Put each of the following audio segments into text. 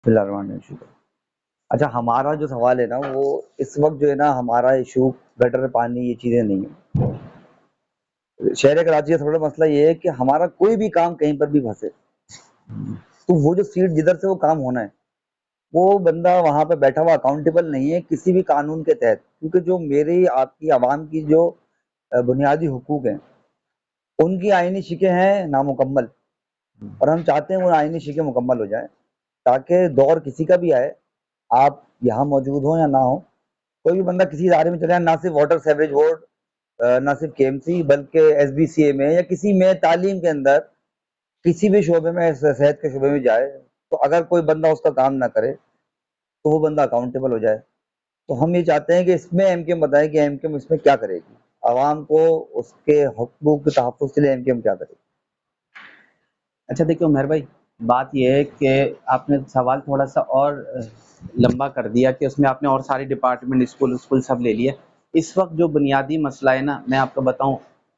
बिस्मिल्लाहिर्रहमानिर्रहीम। अच्छा, हमारा जो सवाल है ना, वो इस वक्त जो है ना, हमारा इशू गटर, पानी, ये चीजें नहीं है। शहर कराची का थोड़ा मसला ये है कि हमारा कोई भी काम कहीं पर भी फंसे, तो वो जो सीट जिधर से वो काम होना है, वो बंदा वहां पे बैठा हुआ अकाउंटेबल नहीं है किसी भी कानून के तहत, क्योंकि जो मेरी आपकी आवाम की जो बुनियादी हुकूक हैं, उनकी आईनी शिकें हैं नामुकम्मल, और हम चाहते हैं वो आईनी शिकें मुकम्मल हो जाए, ताकि दौर किसी का भी आए, आप यहाँ मौजूद हो या ना हो, कोई भी बंदा किसी इदारे में चले जाए, ना सिर्फ वाटर सेवरेज बोर्ड, ना सिर्फ केएमसी, बल्कि एसबीसीए में या किसी में तालीम के अंदर किसी भी शोबे में, सेहत के शोबे में जाए, तो अगर कोई बंदा उसका काम ना करे तो वो बंदा अकाउंटेबल हो जाए। तो हम ये चाहते हैं कि इसमें एमकेएम बताए कि एमकेएम इसमें क्या करेगी, आवाम को उसके हकूक के तहफ़्फ़ुज़ के लिए एमकेएम क्या करेगी। अच्छा देखिए उमर भाई, बात यह है कि आपने सवाल थोड़ा सा और लंबा कर दिया कि उसमें आपने और सारे डिपार्टमेंट, स्कूल स्कूल सब ले लिए। इस वक्त जो बुनियादी मसला है ना, मैं आपको बताऊं,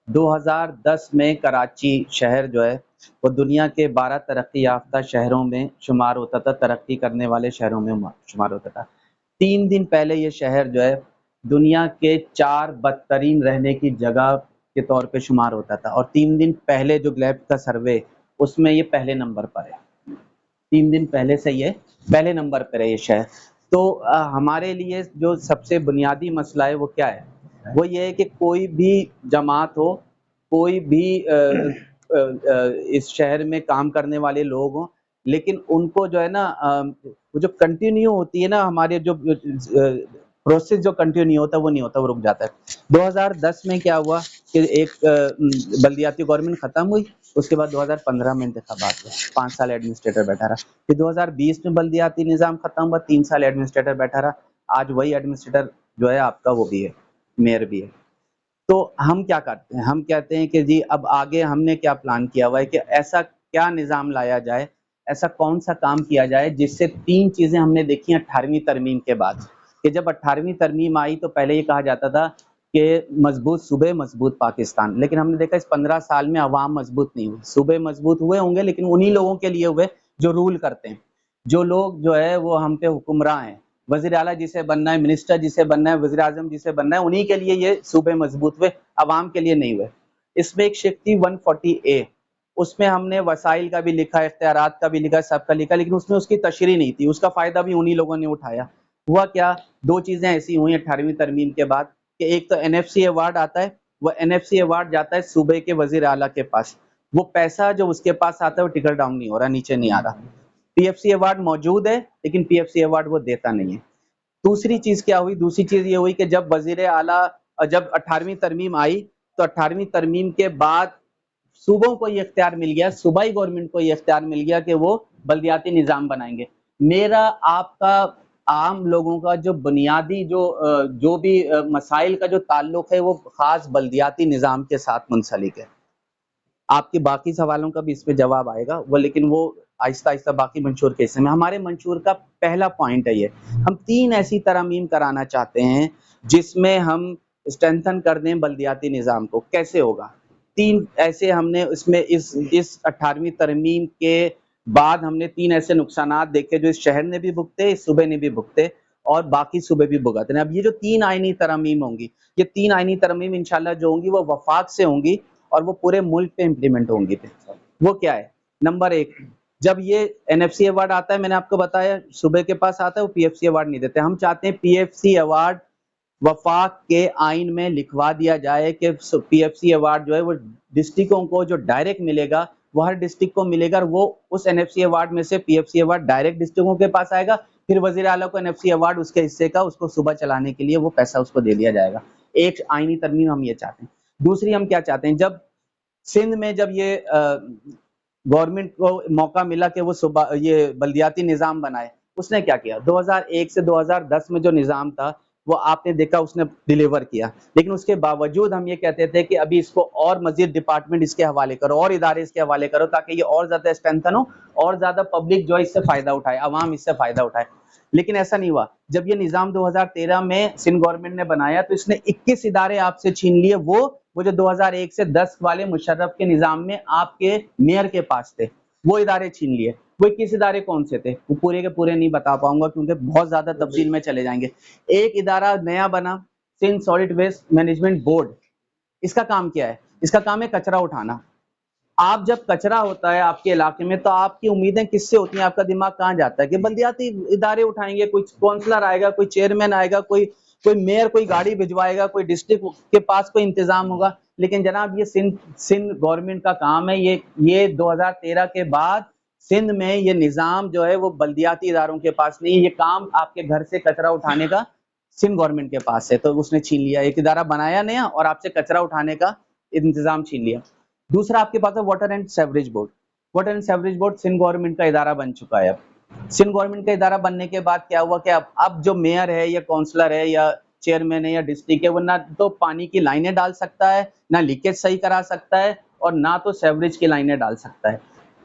2010 में कराची शहर जो है वो दुनिया के 12 तरक्की याफ्ता शहरों में शुमार होता था, तरक्की करने वाले शहरों में शुमार होता था। 3 दिन पहले ये शहर जो है दुनिया के 4 बदतरीन रहने की जगह के तौर पे शुमार होता था, और 3 दिन पहले जो ग्लैब का सर्वे, उसमें ये पहले नंबर पर है। 3 दिन पहले से ये पहले नंबर पर है ये शहर। तो हमारे लिए जो सबसे बुनियादी मसला है वो क्या है? वो ये है कि कोई भी जमात हो, कोई भी इस शहर में काम करने वाले लोग हों, लेकिन उनको जो है ना, वो जो कंटिन्यू होती है ना, हमारे जो प्रोसेस जो कंटिन्यू होता है वो नहीं होता, वो रुक जाता है। 2010 में क्या हुआ कि एक बल्दियाती गवर्नमेंट खत्म हुई, उसके बाद 2015 में इंतखाबात हुए, 5 साल एडमिनिस्ट्रेटर बैठा रहा। फिर 2020 में बल्दियाती निज़ाम खत्म हुआ, 3 साल एडमिनिस्ट्रेटर बैठा रहा। आज वही एडमिनिस्ट्रेटर जो है आपका वो भी है, मेयर भी है। तो हम क्या करते हैं, हम कहते हैं कि जी अब आगे हमने क्या प्लान किया हुआ है कि ऐसा क्या निज़ाम लाया जाए, ऐसा कौन सा काम किया जाए जिससे 3 चीज़ें हमने देखी 18वीं तरमीम के बाद, कि जब 18वीं तरमीम आई तो पहले ये कहा जाता था कि मजबूत सूबे मजबूत पाकिस्तान, लेकिन हमने देखा इस 15 साल में अवाम मजबूत नहीं हुई। सूबे मजबूत हुए होंगे लेकिन उन्हीं लोगों के लिए हुए जो रूल करते हैं, जो लोग जो है वो हम पे हुक्मरान हैं, वज़ीर आला जिसे बनना है, मिनिस्टर जिसे बनना है, वज़ीर आज़म जिसे बनना है, उन्हीं के लिए ये सूबे मजबूत हुए, अवाम के लिए नहीं हुए। इसमें एक शिक थी 140A, उसमें हमने वसाइल का भी लिखा, इख्तियारात का भी लिखा, सबका लिखा, लेकिन उसमें उसकी तशरीह नहीं थी, उसका फ़ायदा भी उन्हीं लोगों ने उठाया। हुआ क्या, 2 चीज़ें ऐसी हुई 18वीं तरमीम के बाद कि एक तो एनएफसी अवार्ड आता है, वो एनएफसी अवार्ड जाता है सूबे के वज़ीर आला के पास, वो पैसा जो उसके पास आता है वो टिकल डाउन नहीं हो रहा, नीचे नहीं आ रहा। पीएफसी अवार्ड मौजूद है लेकिन पीएफसी अवार्ड वो देता नहीं है। दूसरी चीज क्या हुई, दूसरी चीज ये हुई कि जब वजीर आला, जब 18वीं तरमीम आई, तो 18वीं तरमीम के बाद सूबों को ये इख्तियार मिल गया, सूबाई गवर्नमेंट को ये इख्तियार मिल गया कि वो बल्दियाती निज़ाम बनाएंगे। मेरा आपका आम लोगों का जो बुनियादी जो भी मसाइल का जो ताल्लुक है वो खास बल्दियाती निज़ाम के साथ मुंसलिक है। आपके बाकी सवालों का भी इस पे जवाब आएगा वो, लेकिन वो आहिस्ता आहिस्ता बाकी मंशूर के हिस्से में। हमारे मंशूर का पहला पॉइंट है ये, हम 3 ऐसी तरमीम कराना चाहते हैं जिसमें हम स्ट्रेंथन कर दें बल्दियाती निज़ाम को। कैसे होगा? 3 ऐसे हमने इसमें इस 18वीं तरमीम के बाद हमने 3 ऐसे नुकसानात देखे जो इस शहर ने भी भुगते, इस सूबे ने भी भुगते और बाकी सूबे भी भुगत रहे हैं। अब ये जो 3 आईनी तरमीम होंगी, ये 3 आईनी तरमीम इंशाल्लाह जो होंगी वो वफाक से होंगी और वो पूरे मुल्क पे इम्प्लीमेंट होंगी। वो क्या है? नंबर 1, जब ये एनएफसी अवार्ड आता है, मैंने आपको बताया सूबे के पास आता है, वो पीएफसी अवार्ड नहीं देते। हम चाहते हैं पीएफसी अवार्ड वफाक के आइन में लिखवा दिया जाए कि पीएफसी अवार्ड जो है वो डिस्ट्रिक्टों को जो डायरेक्ट मिलेगा वो हर डिस्ट्रिक्ट को मिलेगा, और वो उस एनएफसी अवार्ड में से पीएफसी अवार्ड डायरेक्ट डिस्ट्रिक्टों के पास आएगा, फिर वजीर आला को एनएफसी अवार्ड उसके हिस्से का उसको सुबह चलाने के लिए वो पैसा उसको दे दिया जाएगा। एक आईनी तरमीम हम ये चाहते हैं। दूसरी हम क्या चाहते हैं, जब सिंध में जब ये गवर्नमेंट को मौका मिला कि वो सुबह ये बल्दियाती निज़ाम बनाए, उसने क्या किया? 2001 से 2010 में जो निज़ाम था वो आपने देखा उसने डिलीवर किया, लेकिन उसके बावजूद हम ये कहते थे कि अभी इसको और मजीद डिपार्टमेंट इसके हवाले करो और इदारे इसके हवाले करो ताकि ये और ज्यादा स्ट्रेंथन हो और ज्यादा पब्लिक जो है इससे फायदा उठाए, अवाम इससे फायदा उठाए। लेकिन ऐसा नहीं हुआ। जब ये निज़ाम 2013 में सिंध गवर्नमेंट ने बनाया तो इसने 21 इदारे आपसे छीन लिए, वो जो 2001 से 10 वाले मुशर्रफ के निज़ाम में आपके मेयर के पास थे। वो इदारे छीन लिए। वो 21 इदारे कौन से थे, वो पूरे के पूरे नहीं बता पाऊंगा क्योंकि बहुत ज्यादा तफसील में चले जाएंगे। एक इदारा नया बना, Sindh solid waste management board. इसका काम क्या है? इसका काम है कचरा उठाना। आप जब कचरा होता है आपके इलाके में तो आपकी उम्मीदें किससे होती हैं? आपका दिमाग कहाँ जाता है कि बल्दियाती इदारे उठाएंगे, कोई काउंसलर आएगा, कोई चेयरमैन आएगा, कोई कोई मेयर कोई गाड़ी भिजवाएगा, कोई डिस्ट्रिक्ट के पास कोई इंतजाम होगा। लेकिन जनाब ये सिंध सिंध गवर्नमेंट का काम है। ये 2013 के बाद सिंध में ये निजाम जो है वो बल्दियाती इदारों के पास नहीं है। ये काम आपके घर से कचरा उठाने का सिंध गवर्नमेंट के पास है। तो उसने छीन लिया, एक इदारा बनाया नया और आपसे कचरा उठाने का इंतजाम छीन लिया। दूसरा आपके पास है water and sewerage board. Water and sewerage board Sindh government का इदारा बन चुका है। अब सिंध गवर्नमेंट का इदारा बनने के बाद क्या हुआ कि अब जो मेयर है या काउंसलर है या चेयरमैन है या डिस्ट्रिक्ट है वो ना तो पानी की लाइनें डाल सकता है, ना लीकेज सही करा सकता है और ना तो सेवरेज की लाइनें डाल सकता है।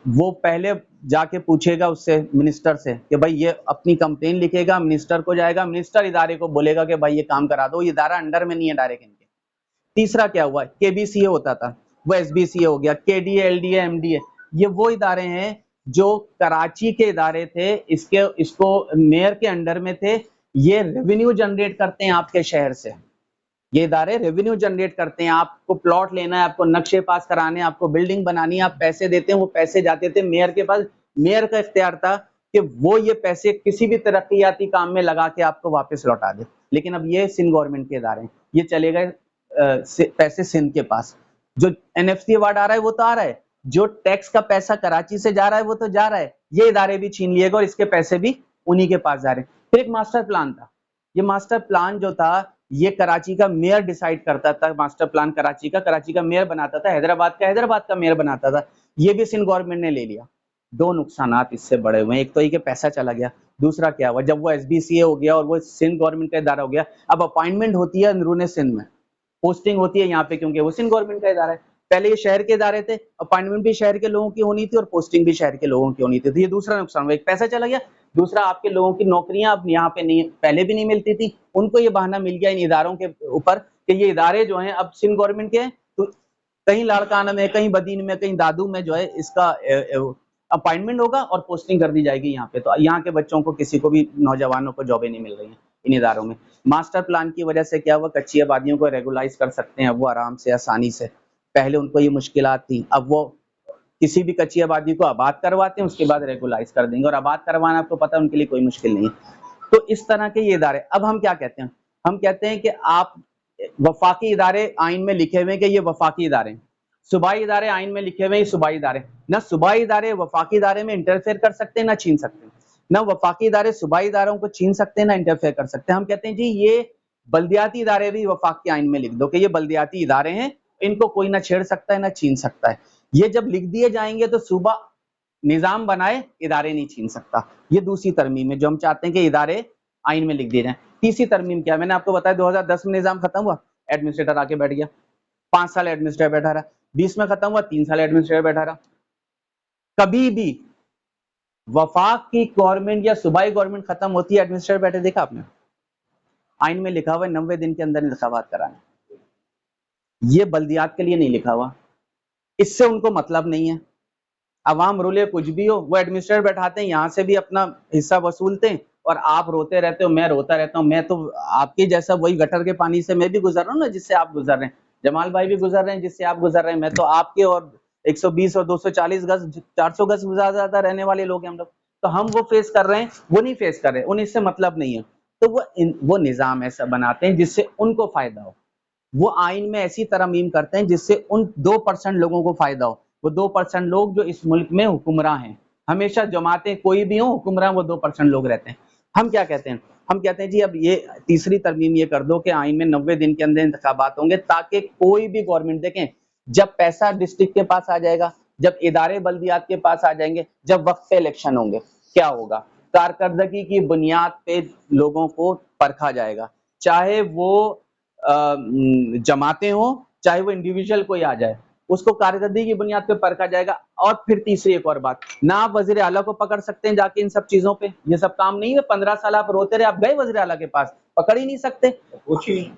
वो पहले जाके पूछेगा उससे, मिनिस्टर से, कि भाई ये अपनी कंप्लेन लिखेगा, मिनिस्टर को जाएगा, मिनिस्टर इदारे को बोलेगा कि भाई ये काम करा दो। ये इदारा अंडर में नहीं है डायरेक्ट इनके। तीसरा क्या हुआ, केबीसीए होता था वो एसबीसीए हो गया, केडीए, एलडीए, एमडीए। ये वो इदारे हैं जो कराची के इदारे थे, इसको मेयर के अंडर में थे। ये रेवेन्यू जनरेट करते हैं आपके शहर से। ये इदारे रेवेन्यू जनरेट करते हैं। आपको प्लॉट लेना है, आपको नक्शे पास कराने, आपको बिल्डिंग बनानी है, आप पैसे देते हैं, वो पैसे जाते थे मेयर के पास। मेयर का इख्तियार था कि वो ये पैसे किसी भी तरक्याती काम में लगा के आपको वापस लौटा दे। लेकिन अब ये सिंध गवर्नमेंट के इदारे हैं, ये चले गए पैसे सिंध के पास। जो एनएफसी अवार्ड आ रहा है वो तो आ रहा है, जो टैक्स का पैसा कराची से जा रहा है वो तो जा रहा है। ये इदारे भी छीन लिए गए और इसके पैसे भी उन्हीं के पास जा रहे हैं। फिर एक मास्टर प्लान था। ये मास्टर प्लान जो था ये कराची का मेयर डिसाइड करता था। मास्टर प्लान कराची का मेयर बनाता था, हैदराबाद का मेयर बनाता था। ये भी सिंध गवर्नमेंट ने ले लिया। दो नुकसानात इससे बड़े हुए हैं। एक तो ये कि पैसा चला गया, दूसरा क्या हुआ, जब वो एसबीसीए हो गया और वो सिंध गवर्नमेंट का इदारा हो गया, अब अपॉइंटमेंट होती है अंदरूने सिंध में, पोस्टिंग होती है यहाँ पे, क्योंकि वो सिंध गवर्नमेंट का इदारा है। पहले ये शहर के इदारे थे, अपॉइंटमेंट भी शहर के लोगों की होनी थी और पोस्टिंग भी शहर के लोगों की होनी थी। तो ये दूसरा नुकसान हुआ, एक पैसा चला गया, दूसरा आपके लोगों की नौकरियां अब यहाँ पे नहीं, पहले भी नहीं मिलती थी, उनको ये बहाना मिल गया इन इदारों के ऊपर कि ये इदारे जो हैं अब सिंध गवर्नमेंट के हैं। तो कहीं लाड़काना में, कहीं बदीन में, कहीं दादू में जो है इसका अपॉइंटमेंट होगा और पोस्टिंग कर दी जाएगी यहाँ पे। तो यहाँ के बच्चों को, किसी को भी, नौजवानों को जॉबें नहीं मिल रही हैं इन इदारों में। मास्टर प्लान की वजह से क्या हुआ, कच्ची आबादियों को रेगुलाइज कर सकते हैं वो आराम से, आसानी से। पहले उनको ये मुश्किलात थी, अब वो किसी भी कच्ची आबादी को आबाद करवाते हैं, उसके बाद रेगुलाइज कर देंगे। और आबाद करवाना आपको पता है उनके लिए कोई मुश्किल नहीं है। तो इस तरह के ये इदारे, अब हम क्या कहते हैं, हम कहते हैं कि आप वफाकी इदारे आइन में लिखे हुए कि ये वफाकी इदारे हैं, सूबाई इदारे आइन में लिखे हुए सूबाई इदारे। ना सूबाई इदारे वफाकी इदारे में इंटरफेयर कर सकते हैं, ना छीन सकते हैं। ना वफाकी इदारे सूबाई इदारों को छीन सकते हैं, ना इंटरफेयर कर सकते हैं। हम कहते हैं जी ये बल्दियाती इदारे भी वफाक के आइन में लिख दो कि ये बल्दियाती इदारे हैं, इनको कोई ना छेड़ सकता है ना छीन सकता है। ये जब लिख दिए जाएंगे तो सूबा निजाम बनाए, इदारे नहीं छीन सकता। ये दूसरी तरमीम है जो हम चाहते हैं कि इदारे आइन में लिख दिए जाए। तीसरी तरमीम क्या, मैंने आपको बताया 2010 में निजाम खत्म हुआ, एडमिनिस्ट्रेटर आके बैठ गया, 5 साल एडमिनिस्ट्रेटर बैठा रहा। 20 में खत्म हुआ, 3 साल एडमिनिस्ट्रेटर बैठा रहा। कभी भी वफाक की गवर्नमेंट या सूबाई गवर्नमेंट खत्म होती है, एडमिनिस्ट्रेटर बैठे देखा आपने? आइन में लिखा हुआ है 90 दिन के अंदर इंतखाबात कराने। ये बल्दियात के लिए नहीं लिखा हुआ, इससे उनको मतलब नहीं है। अवाम रोले कुछ भी हो, वो एडमिनिस्ट्रेटर बैठाते हैं, यहाँ से भी अपना हिस्सा वसूलते हैं और आप रोते रहते हो, मैं रोता रहता हूँ। मैं तो आपके जैसा वही गटर के पानी से मैं भी गुजर रहा हूँ ना, जिससे आप गुजर रहे हैं, जमाल भाई भी गुजर रहे हैं जिससे आप गुजर रहे हैं। मैं तो आपके और 120 और 240 गज, 400 गज ज्यादा रहने वाले लोग हैं हम लोग। तो हम वो फेस कर रहे हैं, वो नहीं फेस कर रहे, उन्हें इससे मतलब नहीं है। तो वो निजाम ऐसा बनाते हैं जिससे उनको फायदा हो। वो आइन में ऐसी तरमीम करते हैं जिससे उन 2% लोगों को फायदा हो। वो 2% लोग जो इस मुल्क में हुक्मरान हैं, हमेशा जमातें कोई भी हो, हुक्मरान वो 2% लोग रहते हैं। हम क्या कहते हैं, हम कहते हैं जी अब ये तीसरी तरमीम ये कर दो कि आइन में 90 दिन के अंदर इंतखाबात होंगे, ताकि कोई भी गवर्नमेंट, देखें जब पैसा डिस्ट्रिक्ट के पास आ जाएगा, जब इदारे बल्दियात के पास आ जाएंगे, जब वक्त पे इलेक्शन होंगे, क्या होगा, कारकर्दगी की बुनियाद पे लोगों को परखा जाएगा, चाहे वो जमाते हो, चाहे वो इंडिविजुअल कोई आ जाए, उसको कारकर्दगी की बुनियाद पे परखा जाएगा। और फिर तीसरी एक और बात, ना आप वजीर आला को पकड़ सकते हैं जाके इन सब चीजों पे, ये सब काम नहीं है। 15 साल आप रोते रहे, आप गए वजीर आला के पास, पकड़ ही नहीं सकते,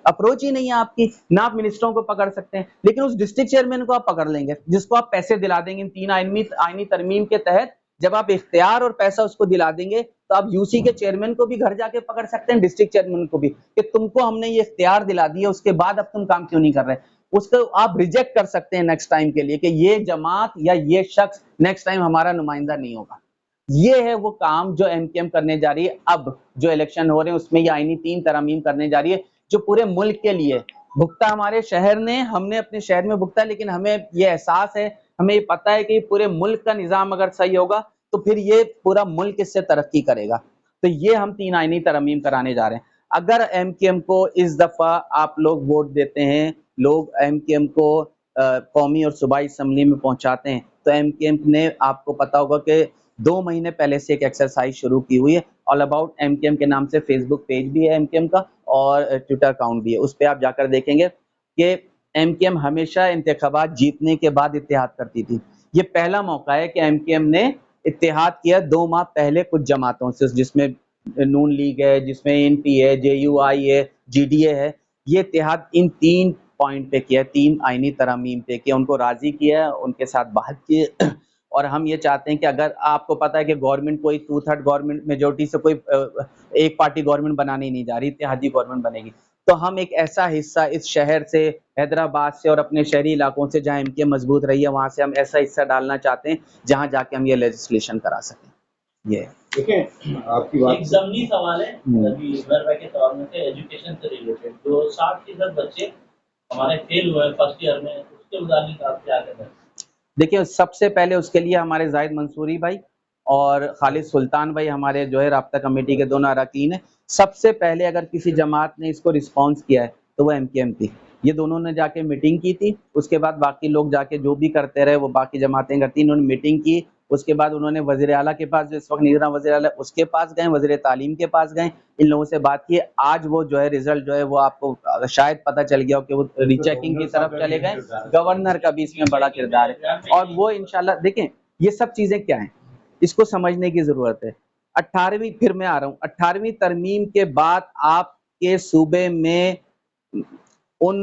अप्रोच ही नहीं है आपकी, ना आप मिनिस्टरों को पकड़ सकते हैं, लेकिन उस डिस्ट्रिक्ट चेयरमैन को आप पकड़ लेंगे जिसको आप पैसे दिला देंगे इन 3 आईनी तरमीम के तहत। जब आप इख्तियार और पैसा उसको दिला देंगे तो आप यूसी के चेयरमैन को भी घर जाके पकड़ सकते हैं, डिस्ट्रिक्ट चेयरमैन को भी, कि तुमको हमने ये इख्तियार दिला दिया, उसके बाद अब तुम काम क्यों नहीं कर रहे। उसको आप रिजेक्ट कर सकते हैं नेक्स्ट टाइम के लिए कि ये जमात या ये शख्स नेक्स्ट टाइम हमारा नुमाइंदा नहीं होगा। ये है वो काम जो एमकेएम करने जा रही है। अब जो इलेक्शन हो रहे हैं उसमें ये आईनी 3 तरमीम करने जा रही है जो पूरे मुल्क के लिए भुगता हमारे शहर ने, हमने अपने शहर में भुगता, लेकिन हमें ये एहसास है, हमें ये पता है कि पूरे मुल्क का निजाम अगर सही होगा तो फिर ये पूरा मुल्क इससे तरक्की करेगा। तो ये हम 3 आईनी तरमीम कराने जा रहे हैं। अगर एमकेएम को इस दफा आप लोग वोट देते हैं, लोग एमकेएम को कौमी और सूबाई असम्बली में पहुंचाते हैं, तो एमकेएम ने, आपको पता होगा कि 2 महीने पहले से एक एक्सरसाइज शुरू की हुई है, ऑल अबाउट एमकेएम के नाम से फेसबुक पेज भी है एमकेएम का और ट्विटर अकाउंट भी है। उस पर आप जाकर देखेंगे कि एमकेएम हमेशा इंतखाबात जीतने के बाद इत्तेहाद करती थी। ये पहला मौका है कि एमकेएम ने इत्तेहाद किया 2 माह पहले कुछ जमातों से, जिसमें नून लीग है, जिसमें एनपी है, जेयूआई है, जीडीए है। ये इत्तेहाद इन 3 पॉइंट पे किया, 3 आईनी तरमीम पे किया, उनको राजी किया, उनके साथ बात की। और हम ये चाहते हैं कि अगर आपको पता है कि गवर्नमेंट कोई 2/3 गवर्नमेंट मेजोरिटी से कोई एक पार्टी गवर्नमेंट बनाने नहीं जा रही, इत्तेहादी गवर्नमेंट बनेगी, तो हम एक ऐसा हिस्सा इस शहर से, हैदराबाद से और अपने शहरी इलाकों से जहां एमके मजबूत रही है वहां से हम ऐसा हिस्सा डालना चाहते हैं जहां जाके हम ये लेजिस्लेशन करा सकें। ये देखिए, आपकी बात एक ज़मीनी सवाल है अभी उमर भाई के सवाल में से, एजुकेशन से रिलेटेड। जो 60% बच्चे हमारे फेल हुए फर्स्ट ईयर में, उसके मुताबिक आप क्या कहते हैं? देखिए, सबसे पहले उसके लिए हमारे जाहिद मंसूरी भाई और खालिद सुल्तान भाई हमारे जो है राब्ता कमेटी के दोनों अरकान हैं। सबसे पहले अगर किसी जमात ने इसको रिस्पॉन्स किया है तो वो एमकेएम थी। ये दोनों ने जाके मीटिंग की थी, उसके बाद बाकी लोग जाके जो भी करते रहे वो बाकी जमातें करती, इन्होंने मीटिंग की, उसके बाद उन्होंने वज़ीर आला के पास, जो इस वक्त निगरान वज़ीर आला, उसके पास गए, वज़ीर तालीम के पास गए, इन लोगों से बात की। आज वो जो है रिजल्ट जो है वो आपको शायद पता चल गया हो कि वो रीचेकिंग की तरफ चले गए। गवर्नर का भी इसमें बड़ा किरदार है और वो इंशाल्लाह, देखें ये सब चीज़ें क्या हैं इसको समझने की ज़रूरत है। 18वीं, फिर मैं आ रहा हूँ, 18वीं तरमीम के बाद आपके सूबे में उन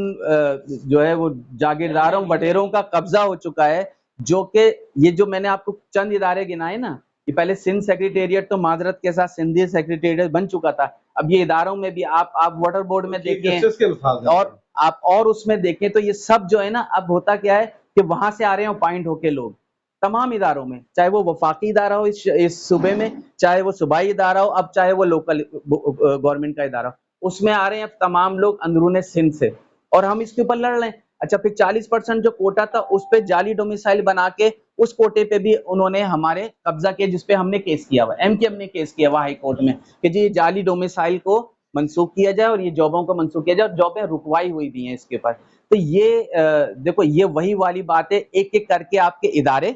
जो है वो जागीरदारों बटेरों का कब्जा हो चुका है, जो कि ये जो मैंने आपको चंद इदारे गिनाए ना, ये पहले सिंध सेक्रेटेरिएट तो माजरत के साथ सिंधी सेक्रेटेरिएट बन चुका था, अब ये इदारों में भी आप वाटर बोर्ड में देखें और आप और उसमें देखें तो ये सब जो है ना, अब होता क्या है कि वहां से आ रहे हैं अपॉइंट होके लोग तमाम इदारों में, चाहे वो वफाकी इदारा हो इस सूबे में, चाहे वो सूबाई इदारा हो, अब चाहे वो लोकल गवर्नमेंट का इदारा हो, उसमें आ रहे हैं अब तमाम लोग अंदरूने सिंध से, और हम इसके ऊपर लड़ रहे हैं। अच्छा, फिर 40% जो कोटा था उस पे जाली डोमिसाइल बना के उस कोटे पे भी उन्होंने हमारे कब्जा किया, जिसपे हमने केस किया हुआ, एमकेएम ने केस किया हुआ हाई कोर्ट में कि जी जाली डोमिसाइल को मनसूख किया जाए और ये जॉबों को मनसूख किया जाए, और जॉबें रुकवाई हुई भी हैं इसके ऊपर। तो ये देखो, ये वही वाली बात है, एक एक करके आपके इदारे,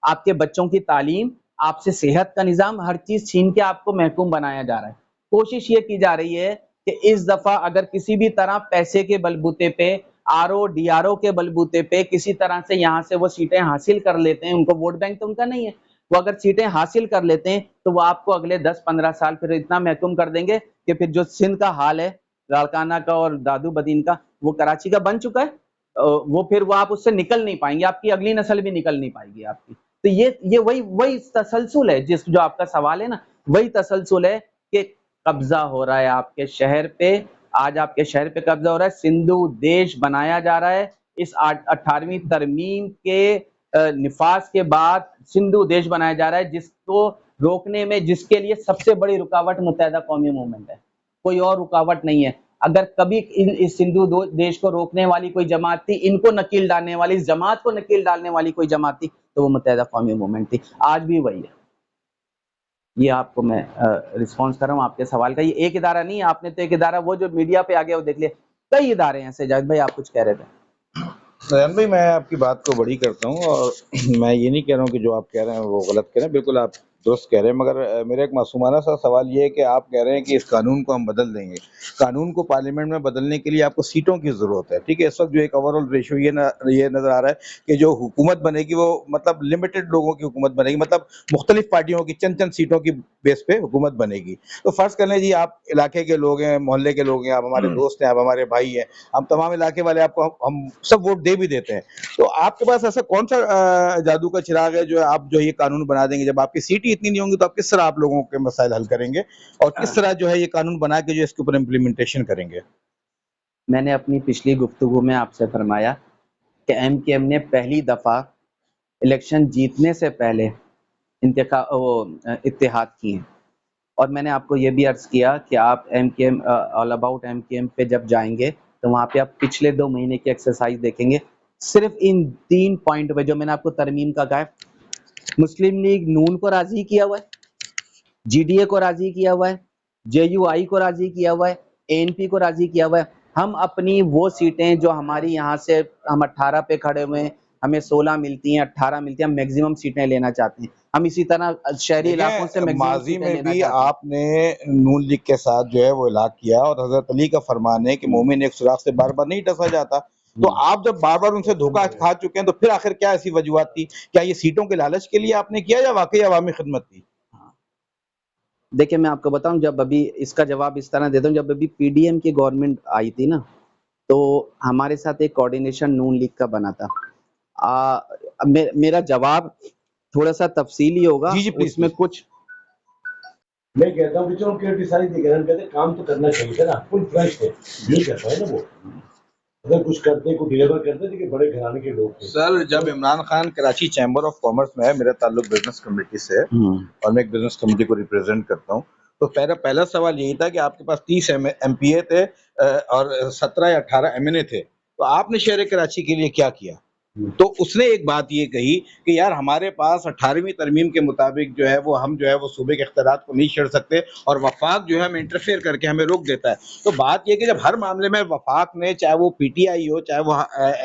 आपके बच्चों की तालीम, आपसे सेहत का निजाम, हर चीज छीन के आपको महकूम बनाया जा रहा है। कोशिश ये की जा रही है कि इस दफा अगर किसी भी तरह पैसे के बलबूते पे, आरओ डीआरओ के बलबूते पे किसी तरह से यहाँ से वो सीटें हासिल कर लेते हैं, उनको वोट बैंक तो उनका नहीं है, वो अगर सीटें हासिल कर लेते हैं तो वो आपको अगले 10-15 साल फिर इतना महकूम कर देंगे कि फिर जो सिंध का हाल है, लाड़काना का और दादू बदीन का, वो कराची का बन चुका है, वो फिर वो आप उससे निकल नहीं पाएंगे, आपकी अगली नस्ल भी निकल नहीं पाएगी आपकी। तो ये वही तसलसल है, जिस जो आपका सवाल है ना, वही तसलसल है कि कब्जा हो रहा है आपके शहर पे, आज आपके शहर पे कब्जा हो रहा है, सिंधु देश बनाया जा रहा है। इस 18वीं तरमीम के निफाज के बाद सिंधु देश बनाया जा रहा है, जिसको रोकने में, जिसके लिए सबसे बड़ी रुकावट मुत्तहिदा कौमी मूवमेंट है, कोई और रुकावट नहीं है। अगर कभी इस सिंधु देश को रोकने वाली कोई जमात थी, इनको नकील डालने वाली, इस जमात को नकील डालने वाली कोई जमात थी, तो वो मुत्तहिदा कौमी मूवमेंट थी, आज भी वही है। ये आपको मैं रिस्पॉन्स कर रहा हूँ आपके सवाल का। ये एक इदारा नहीं है, आपने तो एक इदारा वो जो मीडिया पे आ गया वो देख लिया, कई इदारे हैं ऐसे। जाहिद भाई आप कुछ कह रहे थे। रैन भाई, मैं आपकी बात को बड़ी करता हूँ और मैं ये नहीं कह रहा हूँ कि जो आप कह रहे हैं वो गलत कह रहे हैं, बिल्कुल आप दुरुस्त कह रहे हैं, मगर मेरा एक मासूमाना सा सवाल ये है कि आप कह रहे हैं कि इस कानून को हम बदल देंगे। कानून को पार्लियामेंट में बदलने के लिए आपको सीटों की ज़रूरत है, ठीक है? इस वक़्त जो एक ओवरऑल रेशियो ये नज़र आ रहा है कि जो हुकूमत बनेगी वो मतलब लिमिटेड लोगों की हुकूमत बनेगी, मतलब मुख्तलिफ पार्टियों की चंद-चंद सीटों की बेस पे हुकूमत बनेगी। तो फ़र्ज़ कर लें जी आप इलाके के लोग हैं, मोहल्ले के लोग हैं, आप हमारे दोस्त हैं, आप हमारे भाई हैं, हम तमाम इलाके वाले आपको हम सब वोट दे भी देते हैं। तो आपके पास ऐसा कौन-सा जादू का चिराग है जो आप जो ये कानून बना देंगे? जब आपकी सीट ही इतनी नहीं होंगी तो आप किस तरह आप लोगों के मसाइल हल करेंगे? और किस तरह जो है ये कानून बना के जो इसके ऊपर इम्प्लीमेंटेशन करेंगे? मैंने अपनी पिछली गुफ्तगू में आपसे फरमाया कि एमकेएम ने पहली दफ़ा इलेक्शन जीतने से पहले इत्तेहाद किए हैं। और मैंने आपको ये भी अर्ज़ किया कि आप एमकेएम ऑल अबाउट एमकेएम पे जब जाएँगे तो वहाँ पे आप पिछले 2 महीने की एक्सरसाइज़ देखेंगे। सिर्फ़ इन 3 पॉइंट पे जो मैंने आपको तरमीम का कहा है, मुस्लिम लीग नून को राज़ी किया हुआ है, जीडीए को राज़ी किया हुआ है, जेयूआई को राज़ी किया हुआ है, एएनपी को राज़ी किया हुआ है। हम अपनी वो सीटें जो हमारी यहाँ से हम 18 पे खड़े हुए हैं, हमें 16 मिलती हैं, 18 मिलती हैं, हम मैक्सिमम सीटें लेना चाहते हैं। हम इसी तरह शहरी इलाकों से देखें, मैक्सिमम माज़ी सीटें में लेना भी चाहते हैं। आपने नून लीग के साथ जो है वो इलाक़ किया और हज़रत अली का फरमान है कि मोमिन एक सुराख़ से बार-बार नहीं डसा जाता। तो आप जब बार-बार उनसे धोखा खा चुके हैं तो फिर आख़िर क्या ऐसी वजूहात थी? क्या ये सीटों के लालच के लिए आपने किया या वाक़ई अवामी ख़िदमत थी? देखिए, मैं आपको बताऊँ, जब अभी इसका जवाब इस तरह देता हूँ, जब अभी पीडीएम की गवर्नमेंट आई थी ना, तो हमारे साथ एक कोऑर्डिनेशन नून लीग का बना था। मेरा जवाब थोड़ा-सा तफ़सीली होगा, जी, जी, प्लीज़, उसमें प्लीज़। कुछ मैं कहता हूँ कि चलो क्रिटिसाइज नहीं करना, हम कहते हैं काम तो करना चाहिए था ना, फुल फ्रेश थे, ये कहता है ना वो। अगर कुछ करते, कुछ डिलीवर करते, देखिए बड़े घराने के लोग थे। सर, जब Imran Khan Karachi chamber of commerce में है, मेरा ताल्लुक बिज़नेस कम्युनिटी से है और मैं एक बिज़नेस कम्युनिटी को रिप्रेज़ेंट करता हूँ। तो पहला पहला सवाल यही था कि आपके पास 30 एमपीए थे और 17 या 18 एमएनए थे। तो आपने शहर कराची के लिए क्या किया? तो उसने एक बात ये कही कि यार हमारे पास 18वीं तरमीम के मुताबिक जो है हम जो है वो सूबे के इख्तियारात को नहीं छेड़ सकते और वफाक जो है हमें इंटरफेयर करके हमें रोक देता है। तो बात ये कि जब हर मामले में वफाक ने, चाहे वो पीटीआई हो, चाहे वो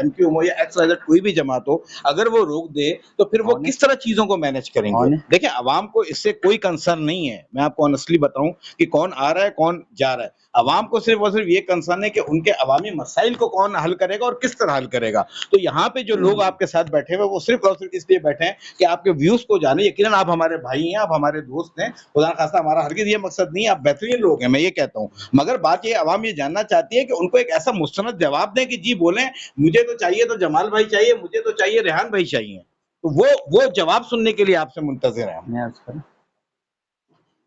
एमक्यूएम हो या एक्स-वाई-ज़ेड कोई भी जमात हो, अगर वो रोक दे तो फिर वो कौन है? किस तरह चीज़ों को मैनेज करेंगे? कौन है? देखिए, अवाम को इससे कोई कंसर्न नहीं है। मैं आपको ऑनेस्टली बताऊँ कि कौन आ रहा है, कौन जा रहा है। अवाम को सिर्फ़ और सिर्फ़ ये कंसर्न है कि उनके अवामी मसाइल को कौन हल करेगा और किस तरह हल करेगा। तो यहाँ पे जो लोग आपके साथ बैठे हुए वो सिर्फ़ और सिर्फ़ इसलिए बैठे हैं कि आपके व्यूज़ को जानें। यकीनन आप हमारे भाई हैं, आप हमारे दोस्त हैं। खुदा न खास्ता हमारा हरगिज़ ये मकसद नहीं है, आप बेहतरीन लोग हैं, मैं ये कहता हूँ। मगर बात ये अवाम ये जानना चाहती है कि उनको एक ऐसा मुस्तनद जवाब दें कि जी बोलें, मुझे तो चाहिए तो जमाल भाई चाहिए, मुझे तो चाहिए रेहान भाई चाहिए। तो वो जवाब सुनने के लिए आपसे मुंतज़िर हैं हम। मैं अर्ज़ करूँ?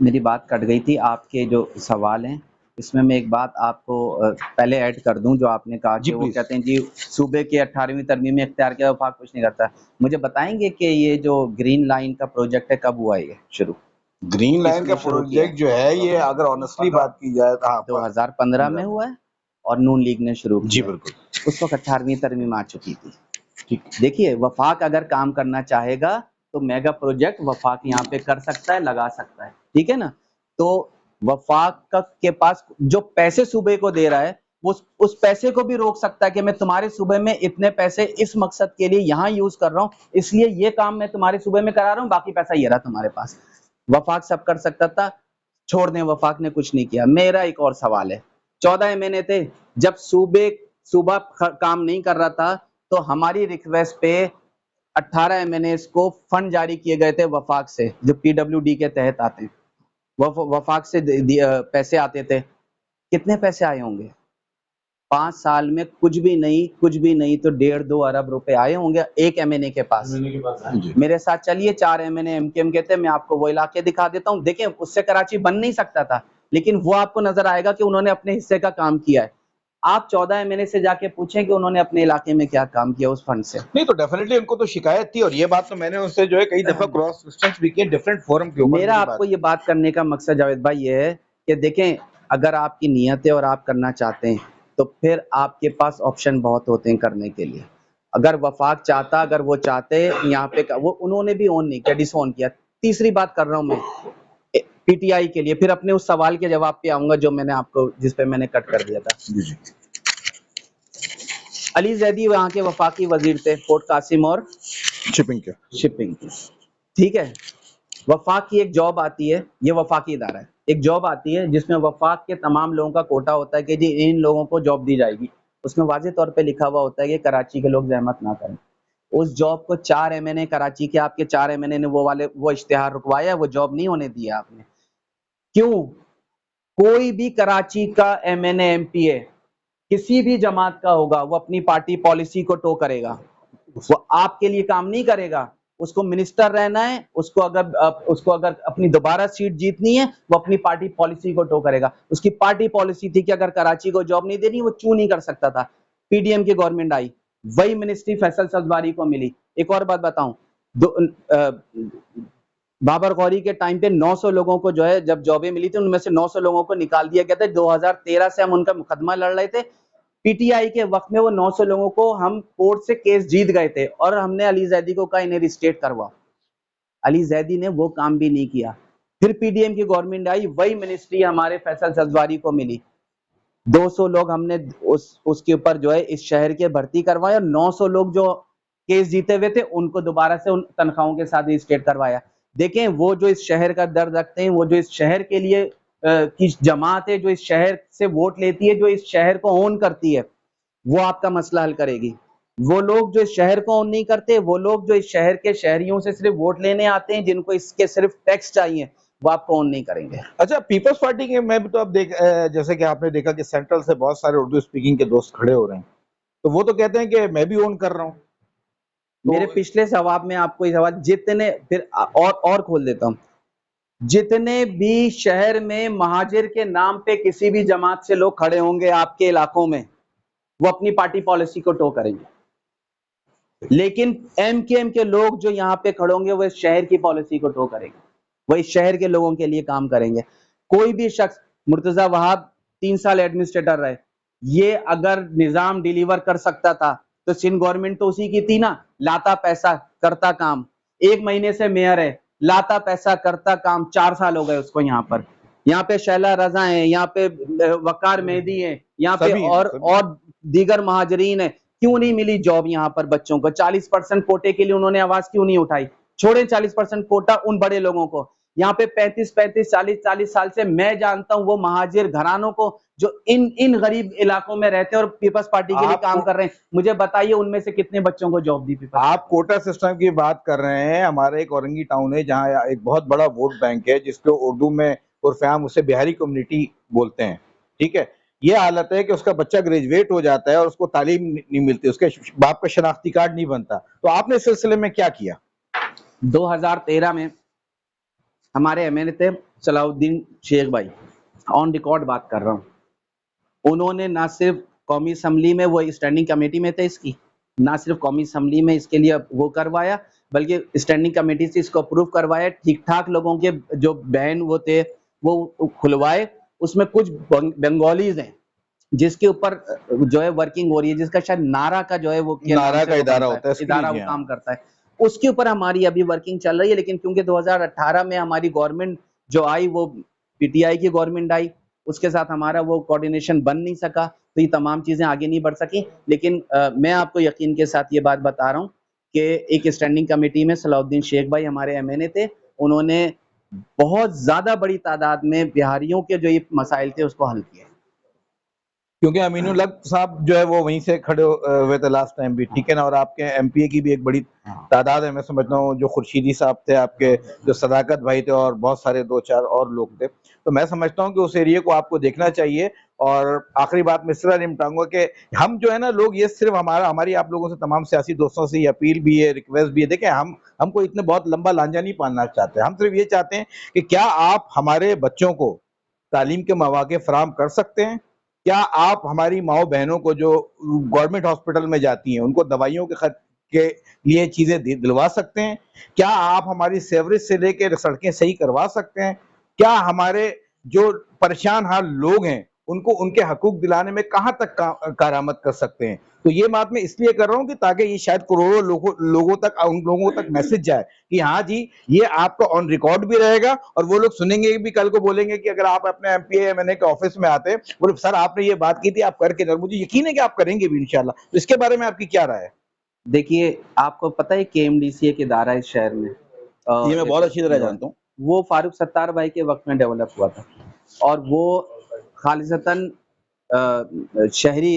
मेरी बात कट गई थी। आपके जो सवाल हैं, इसमें मैं एक बात आपको पहले ऐड कर दूँ, जो आपने कहा जी, कि वो प्लीज़। कहते हैं जी सूबे की 18वीं तरमीम में इख्तियार किया वफाक कुछ नहीं करता। मुझे बताएँगे कि ये जो ग्रीन लाइन का प्रोजेक्ट है कब हुआ ये शुरू? ग्रीन लाइन का किसने शुरू किया है? प्रोजेक्ट जो है ये अगर ऑनेस्टली बात की जाए तो हाँ, 2015 में हुआ है और नून लीग ने शुरू जी, किया है। बिल्कुल। उस वक़्त 18वीं तरमीम आ चुकी थी। ठीक। देखिए, वफाक अगर काम करना चाहेगा तो मेगा प्रोजेक्ट वफाक यहाँ पे कर सकता है, लगा सकता है, ठीक है ना? तो वफाक के पास जो पैसे सूबे को दे रहा है, उस पैसे को भी रोक सकता है कि मैं तुम्हारे सूबे में इतने पैसे इस मकसद के लिए यहाँ यूज़ कर रहा हूँ, इसलिए ये काम मैं तुम्हारे सूबे में करा रहा हूँ, बाकी पैसा ये रहा तुम्हारे पास। वफाक सब कर सकता था, छोड़ दें, वफाक ने कुछ नहीं किया। मेरा एक और सवाल है, 14 एमएनए थे, जब सूबा काम नहीं कर रहा था तो हमारी रिक्वेस्ट पे 18 एमएनएस को फंड जारी किए गए थे वफाक से, जो पीडब्ल्यूडी के तहत आते हैं। वफाक से पैसे आते थे। कितने पैसे आए होंगे? 5 साल में कुछ भी नहीं तो 1.5-2 अरब रुपए आए होंगे एक एमएनए के पास। महीने के बाद आए। जी। मेरे साथ चलिए, 4 एमएनए एमकेएम के थे, मैं आपको वो इलाके दिखा देता हूँ। देखिए, उससे कराची बन नहीं सकता था, लेकिन वो आपको नजर आएगा कि उन्होंने अपने हिस्से का काम किया है। आप 14 एमएनए से जाके पूछें कि उन्होंने अपने इलाके में क्या काम किया उस फंड से। नहीं तो डेफिनेटली उनको तो शिकायत थी और ये बात तो मैंने उनसे जो है कई दफा क्रॉस क्वेश्चंस भी किए डिफरेंट फोरम के ऊपर मेरा मेरी आपको बात। ये बात करने का मकसद जावेद भाई ये है कि देखें, अगर आपकी नीयत है और आप करना चाहते हैं तो फिर आपके पास ऑप्शन बहुत होते हैं करने के लिए। अगर वफाक चाहता, अगर वो चाहते यहाँ पे वो उन्होंने भी ऑन नहीं किया, डिसऑन किया। तीसरी बात कर रहा हूँ मैं पीटीआई के लिए, फिर अपने उस सवाल के जवाब पे आऊंगा जो मैंने आपको, जिस पे मैंने कट कर दिया था। जी जी। अली जैदी वहाँ के वफाकी वजीर थे, पोर्ट कासिम और शिपिंग के। शिपिंग, ठीक है। वफाक की एक जॉब आती है, ये वफाकी इदारा है, एक जॉब आती है जिसमें वफाक के तमाम लोगों का कोटा होता है कि जी इन लोगों को जॉब दी जाएगी। उसमें वाज़ेह तौर पे लिखा हुआ होता है कि कराची के लोग ज़हमत ना करें। उस जॉब को 4 एमएनए कराची के, आपके 4 एमएनए ने वो इश्तिहार रुकवाया, वो जॉब नहीं होने दिया आपने। क्यों? कोई भी कराची का एमएनए एमपीए किसी भी जमात का होगा, वो अपनी पार्टी पॉलिसी को टो करेगा, वो आपके लिए काम नहीं करेगा। उसको मिनिस्टर रहना है, उसको अगर अपनी दोबारा सीट जीतनी है, वो अपनी पार्टी पॉलिसी को टो करेगा। उसकी पार्टी पॉलिसी थी कि अगर कराची को जॉब नहीं देनी, वो चू नहीं कर सकता था। पीडीएम की गवर्नमेंट आई, वही मिनिस्ट्री फैसल सब्जवारी को मिली। एक और बात बताऊं, बाबर गौरी के टाइम पे 900 लोगों को जो है जब जॉबें मिली थी, उनमें से 900 लोगों को निकाल दिया गया था। 2013 से हम उनका मुकदमा लड़ रहे थे। पीटीआई के वक्त में वो 900 लोगों को हम कोर्ट से केस जीत गए थे और हमने अली जैदी को कहा इन्हें रिस्टेट करवाओ। अली जैदी ने वो काम भी नहीं किया। फिर पीडीएम की गवर्नमेंट आई, वही मिनिस्ट्री हमारे फैसल सब्जवारी को मिली। 200 लोग हमने उसके ऊपर जो है इस शहर के भर्ती करवाए और 900 लोग जो केस जीते हुए थे उनको दोबारा से उन तनख्वाहों के साथ रिस्टेट करवाया। देखें, वो जो इस शहर का दर्द रखते हैं, वो जो इस शहर के लिए की जमात है, जो इस शहर से वोट लेती है, जो इस शहर को ओन करती है, वो आपका मसला हल करेगी। वो लोग जो इस शहर को ओन नहीं करते, वो लोग जो इस शहर के शहरियों से सिर्फ वोट लेने आते हैं, जिनको इसके सिर्फ टैक्स चाहिए, वो आपको ओन नहीं करेंगे। अच्छा, पीपल्स पार्टी के में भी तो अब जैसे कि आपने देखा कि सेंट्रल से बहुत सारे उर्दू स्पीकिंग के दोस्त खड़े हो रहे हैं, तो वो तो कहते हैं कि मैं भी ओन कर रहा हूँ। मेरे पिछले जवाब में आपको ये सवाल, जितने फिर और खोल देता हूं, जितने भी शहर में महाजिर के नाम पे किसी भी जमात से लोग खड़े होंगे आपके इलाकों में, वो अपनी पार्टी पॉलिसी को टो करेंगे। लेकिन एमकेएम के लोग जो यहाँ पे खड़े होंगे, वो इस शहर की पॉलिसी को टो करेंगे, वो इस शहर के लोगों के लिए काम करेंगे। कोई भी शख्स, मुर्तजा वहाब 3 साल एडमिनिस्ट्रेटर रहे, ये अगर निजाम डिलीवर कर सकता था तो सिंध गवर्नमेंट तो उसी की थी ना। लाता पैसा करता काम, 1 महीने से मेयर है, लाता पैसा करता काम, 4 साल हो गए उसको। यहाँ पे शैला रजा है, यहाँ पे वकार मेहदी है, यहाँ पे और दीगर महाजरीन है। क्यों नहीं मिली जॉब यहाँ पर बच्चों को? 40% कोटे के लिए उन्होंने आवाज क्यों नहीं उठाई? छोड़े 40% कोटा उन बड़े लोगों को। यहाँ पे 35 40 साल से मैं जानता हूँ वो महाजिर घरानों को जो इन गरीब इलाकों में रहते हैं और पीपल्स पार्टी के लिए काम कर रहे हैं। मुझे बताइए उनमें से कितने बच्चों को जॉब दी पीपल्स? आप कोटा सिस्टम की बात कर रहे हैं। हमारे एक औरंगी टाउन है जहाँ एक बहुत बड़ा वोट बैंक है, जिसको उर्दू में उर्फ आम उसे बिहारी कम्युनिटी बोलते हैं। ठीक है, ये हालत है कि उसका बच्चा ग्रेजुएट हो जाता है और उसको तालीम नहीं मिलती, उसके बाप का शनाख्ती कार्ड नहीं बनता। तो आपने इस सिलसिले में क्या किया? 2013 में हमारे एमएलए थे सलाउद्दीन शेख भाई, ऑन रिकॉर्ड बात कर रहा हूँ। उन्होंने ना सिर्फ कौमी असम्बली में, वो स्टैंडिंग कमेटी में थे इसकी, ना सिर्फ कौमी असम्बली में इसके लिए वो करवाया, बल्कि स्टैंडिंग कमेटी से इसको अप्रूव करवाया। ठीक ठाक लोगों के जो बहन वो थे वो खुलवाए। उसमें कुछ बंगालीज हैं जिसके ऊपर जो है वर्किंग हो रही है, जिसका शायद नारा का जो है वो नारा का इदारा होता है, इदारा वो काम करता है, उसके ऊपर हमारी अभी वर्किंग चल रही है। लेकिन क्योंकि 2018 में हमारी गवर्नमेंट जो आई वो पीटीआई की गवर्नमेंट आई, उसके साथ हमारा वो कोऑर्डिनेशन बन नहीं सका, तो ये तमाम चीजें आगे नहीं बढ़ सकी। लेकिन मैं आपको यकीन के साथ ये बात बता रहा हूँ कि एक स्टैंडिंग कमेटी में सलाउद्दीन शेख भाई हमारे एमएनए थे, उन्होंने बहुत ज्यादा बड़ी तादाद में बिहारियों के जो ये मसाइल थे उसको हल किया। क्योंकि अमीनुल हक साहब जो है वो वहीं से खड़े हुए थे लास्ट टाइम भी, ठीक है ना। और आपके एमपीए की भी एक बड़ी तादाद है, मैं समझता हूँ, जो खुर्शीदी साहब थे आपके, जो सदाकत भाई थे, और बहुत सारे 2-4 और लोग थे। तो मैं समझता हूँ कि उस एरिया को आपको देखना चाहिए। और आखिरी बात मैं इस तरह निपटाऊंगा कि हम जो है ना लोग, ये सिर्फ हमारी आप लोगों से, तमाम सियासी दोस्तों से ये अपील भी है, रिक्वेस्ट भी है। देखें, हमको इतने बहुत लंबा लांजा नहीं पालना चाहते। हम सिर्फ ये चाहते हैं कि क्या आप हमारे बच्चों को तालीम के मौके फराहम कर सकते हैं? क्या आप हमारी माओ बहनों को जो गवर्नमेंट हॉस्पिटल में जाती हैं उनको दवाइयों के लिए चीजें दिलवा सकते हैं? क्या आप हमारी सेवरेज से लेकर सड़कें सही करवा सकते हैं? क्या हमारे जो परेशान हाल लोग हैं उनको उनके हकूक दिलाने में कहां तक कारामद कर सकते हैं? तो ये बात मैं इसलिए कर रहा हूं कि ताकि ये शायद करोड़ों लोगों तक, उन लोगों तक मैसेज जाए कि हाँ जी, ये आपका ऑन रिकॉर्ड भी रहेगा, और वो लोग सुनेंगे भी, कल को बोलेंगे कि अगर आप अपने एमपीए एमएनए के ऑफिस में आते बोले सर आपने ये बात की थी, आप करके, मुझे यकीन है कि आप करेंगे भी इंशाल्लाह। तो इसके बारे में आपकी क्या राय है? देखिए, आपको पता है केएमडीसी एक इदारा है इस शहर में, ये मैं बहुत अच्छी तरह जानता हूँ। वो फारूक सत्तार भाई के वक्त में डेवलप हुआ था और वो खालिसतन शहरी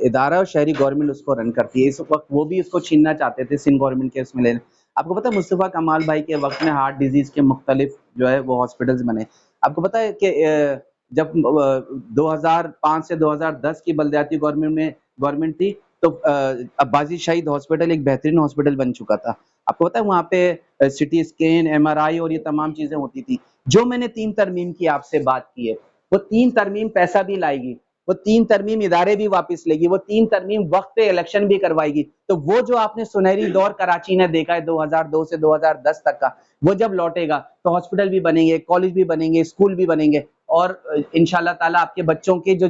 इदारा और शहरी गवर्नमेंट उसको रन करती है। इस वक्त वो भी उसको छीनना चाहते थे सिंध गवर्नमेंट के उसमें लेने। आपको पता है मुस्तफ़ा कमाल भाई के वक्त में हार्ट डिजीज के मुख्तलिफ जो है वो हॉस्पिटल्स बने। आपको पता है कि जब 2005 से 2010 की बलदियाती गवर्नमेंट थी तो अब्बासी शहीद हॉस्पिटल एक बेहतरीन हॉस्पिटल बन चुका था। आपको पता है वहाँ पे सिटी स्कैन, एमआरआई और ये तमाम चीजें होती थी। जो मैंने 3 तरमीम की आपसे बात की है, वो 3 तरमीम पैसा भी लाएगी, वो 3 तरमीम इदारे भी वापस लेगी, वो 3 तरमीम वक्त पे इलेक्शन भी करवाएगी। तो वो जो आपने सुनहरी दौर कराची ने देखा है 2002 से 2010 तक का, वो जब लौटेगा तो हॉस्पिटल भी बनेंगे, कॉलेज भी बनेंगे, स्कूल भी बनेंगे और इंशाल्लाह ताला आपके बच्चों के जो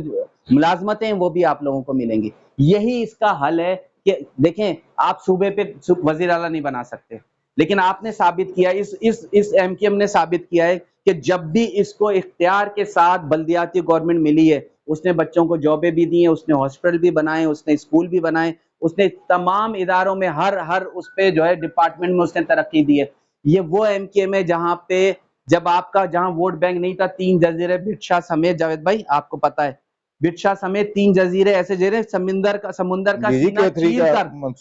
मुलाजमतें हैं वो भी आप लोगों को मिलेंगी। यही इसका हल है कि देखें, आप सूबे पे वजीर आला नहीं बना सकते, लेकिन आपने साबित किया, इस एमकेएम ने साबित किया है कि जब भी इसको इख्तियार के साथ बल्दियाती गवर्नमेंट मिली है, उसने बच्चों को जॉबें भी दी हैं, उसने हॉस्पिटल भी बनाए, उसने स्कूल भी बनाए, उसने तमाम इदारों में हर उस पे जो है डिपार्टमेंट में उसने तरक्की दी है। ये वो एमकेएम है जहां पे जब आपका जहां वोट बैंक नहीं था, 3 जजीरे भिटशा समेत, जावेद भाई आपको पता है, भिटशा समेत 3 जजीरे ऐसे जजीरे समुंदर का सीना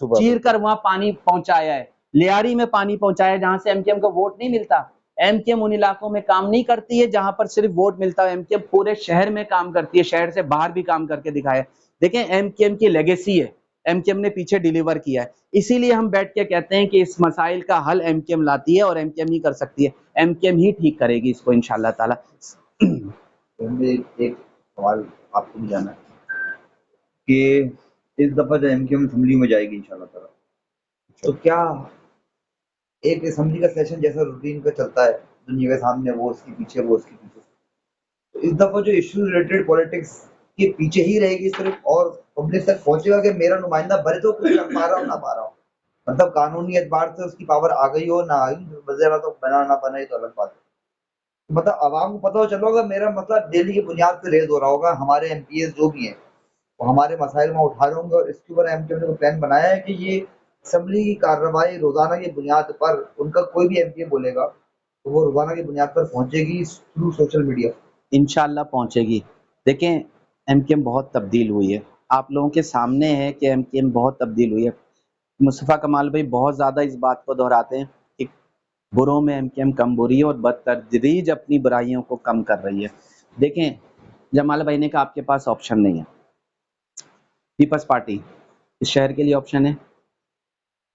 चीर कर वहां पानी पहुंचाया है। लियारी में पानी पहुंचाया है जहां से एमकेएम को वोट नहीं मिलता। एमकेएम उन इलाकों में काम नहीं करती है जहां पर सिर्फ वोट मिलता है। एमकेएम पूरे शहर में काम करती है, शहर से बाहर भी काम करके दिखाया। देखें, एमकेएम की लेगेसी है, एमकेएम ने पीछे डिलीवर किया है। इसीलिए हम बैठ के कहते हैं कि इस मसाइल का हल एमकेएम लाती है और एमकेएम ही कर सकती है, एमकेएम ही ठीक करेगी इसको इंशाल्लाह ताला। एक सवाल आपको भी जाना है कि इस दफा जो एमकेएम असेंबली में जाएगी इंशाल्लाह ताला, तो क्या एक असेंबली का सेशन जैसा रूटीन का चलता है, दुनिया के सामने वो उसके पीछे, वो उसके पीछे, तो इस दफा जो इश्यू रिलेटेड पॉलिटिक्स के पीछे ही रहेगी सिर्फ, और पब्लिक तक पहुंचेगा कि मेरा नुमाइंदा भरे तो कुछ कर पा रहा हूँ ना पा रहा हूँ, मतलब कानूनी एतबार से उसकी पावर आ गई हो ना आई, वज़ीर तो बना ना बना ये तो अलग बात है। मतलब आवाम को पता हो चला होगा मेरा मसला डेली की बुनियाद पे रेज हो रहा होगा, हमारे एमपीएस जो भी हैं वो हमारे मसाइल में उठा रहे होंगे, और इसके ऊपर एमकेएम ने प्लान बनाया है कि ये असेंबली की कार्रवाई रोजाना की बुनियाद पर, उनका कोई भी एमपीए बोलेगा तो वो रोजाना की बुनियाद पर पहुंचेगी थ्रू सोशल मीडिया। इंशाल्लाह पहुंचेगी। देखें, एमकेएम बहुत तब्दील हुई है, आप लोगों के सामने है कि एमकेएम बहुत तब्दील हुई है। मुस्तफ़ा कमाल भाई बहुत ज्यादा इस बात को दोहराते हैं कि बुरों में एमकेएम कम बुरी है और बदतदरीज अपनी बुराइयों को कम कर रही है। देखें, जमाल भाई ने कहा आपके पास ऑप्शन नहीं है। पीपल्स पार्टी इस शहर के लिए ऑप्शन है,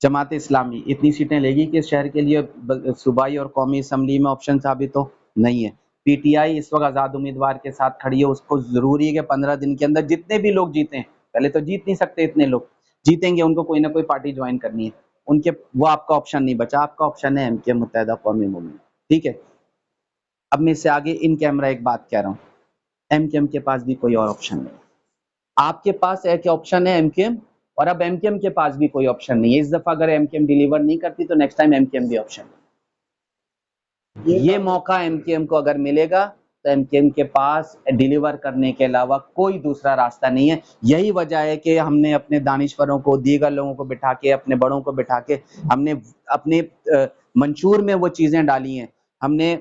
जमात इस्लामी इतनी सीटें लेगी कि इस शहर के लिए सूबाई और कौमी असम्बली में ऑप्शन साबित हो, नहीं है। पीटीआई इस वक्त आज़ाद उम्मीदवार के साथ खड़ी है, उसको जरूरी है कि 15 दिन के अंदर जितने भी लोग जीते, पहले तो जीत नहीं सकते, इतने लोग जीतेंगे, उनको कोई ना कोई पार्टी ज्वाइन करनी है, उनके वो आपका ऑप्शन नहीं बचा, आपका ऑप्शन है एमकेएम मुत्तहिदा कौमी मूवमेंट, ठीक है। अब मैं इससे आगे इन कैमरा एक बात कह रहा हूँ, एमकेएम के पास भी कोई और ऑप्शन नहीं, आपके पास एक ऑप्शन है एमकेएम, और अब एमकेएम के पास भी कोई ऑप्शन नहीं है। इस दफा अगर एमकेएम डिलीवर नहीं करती तो नेक्स्ट टाइम एमकेएम भी ऑप्शन है। ये मौका एमकेएम को अगर मिलेगा तो एमकेएम के पास डिलीवर करने के अलावा कोई दूसरा रास्ता नहीं है। यही वजह है कि हमने अपने दानिश्वरों को, दीगर लोगों को बिठा के, अपने बड़ों को बिठा के हमने अपने मंशूर में वो चीजें डाली हैं। हमने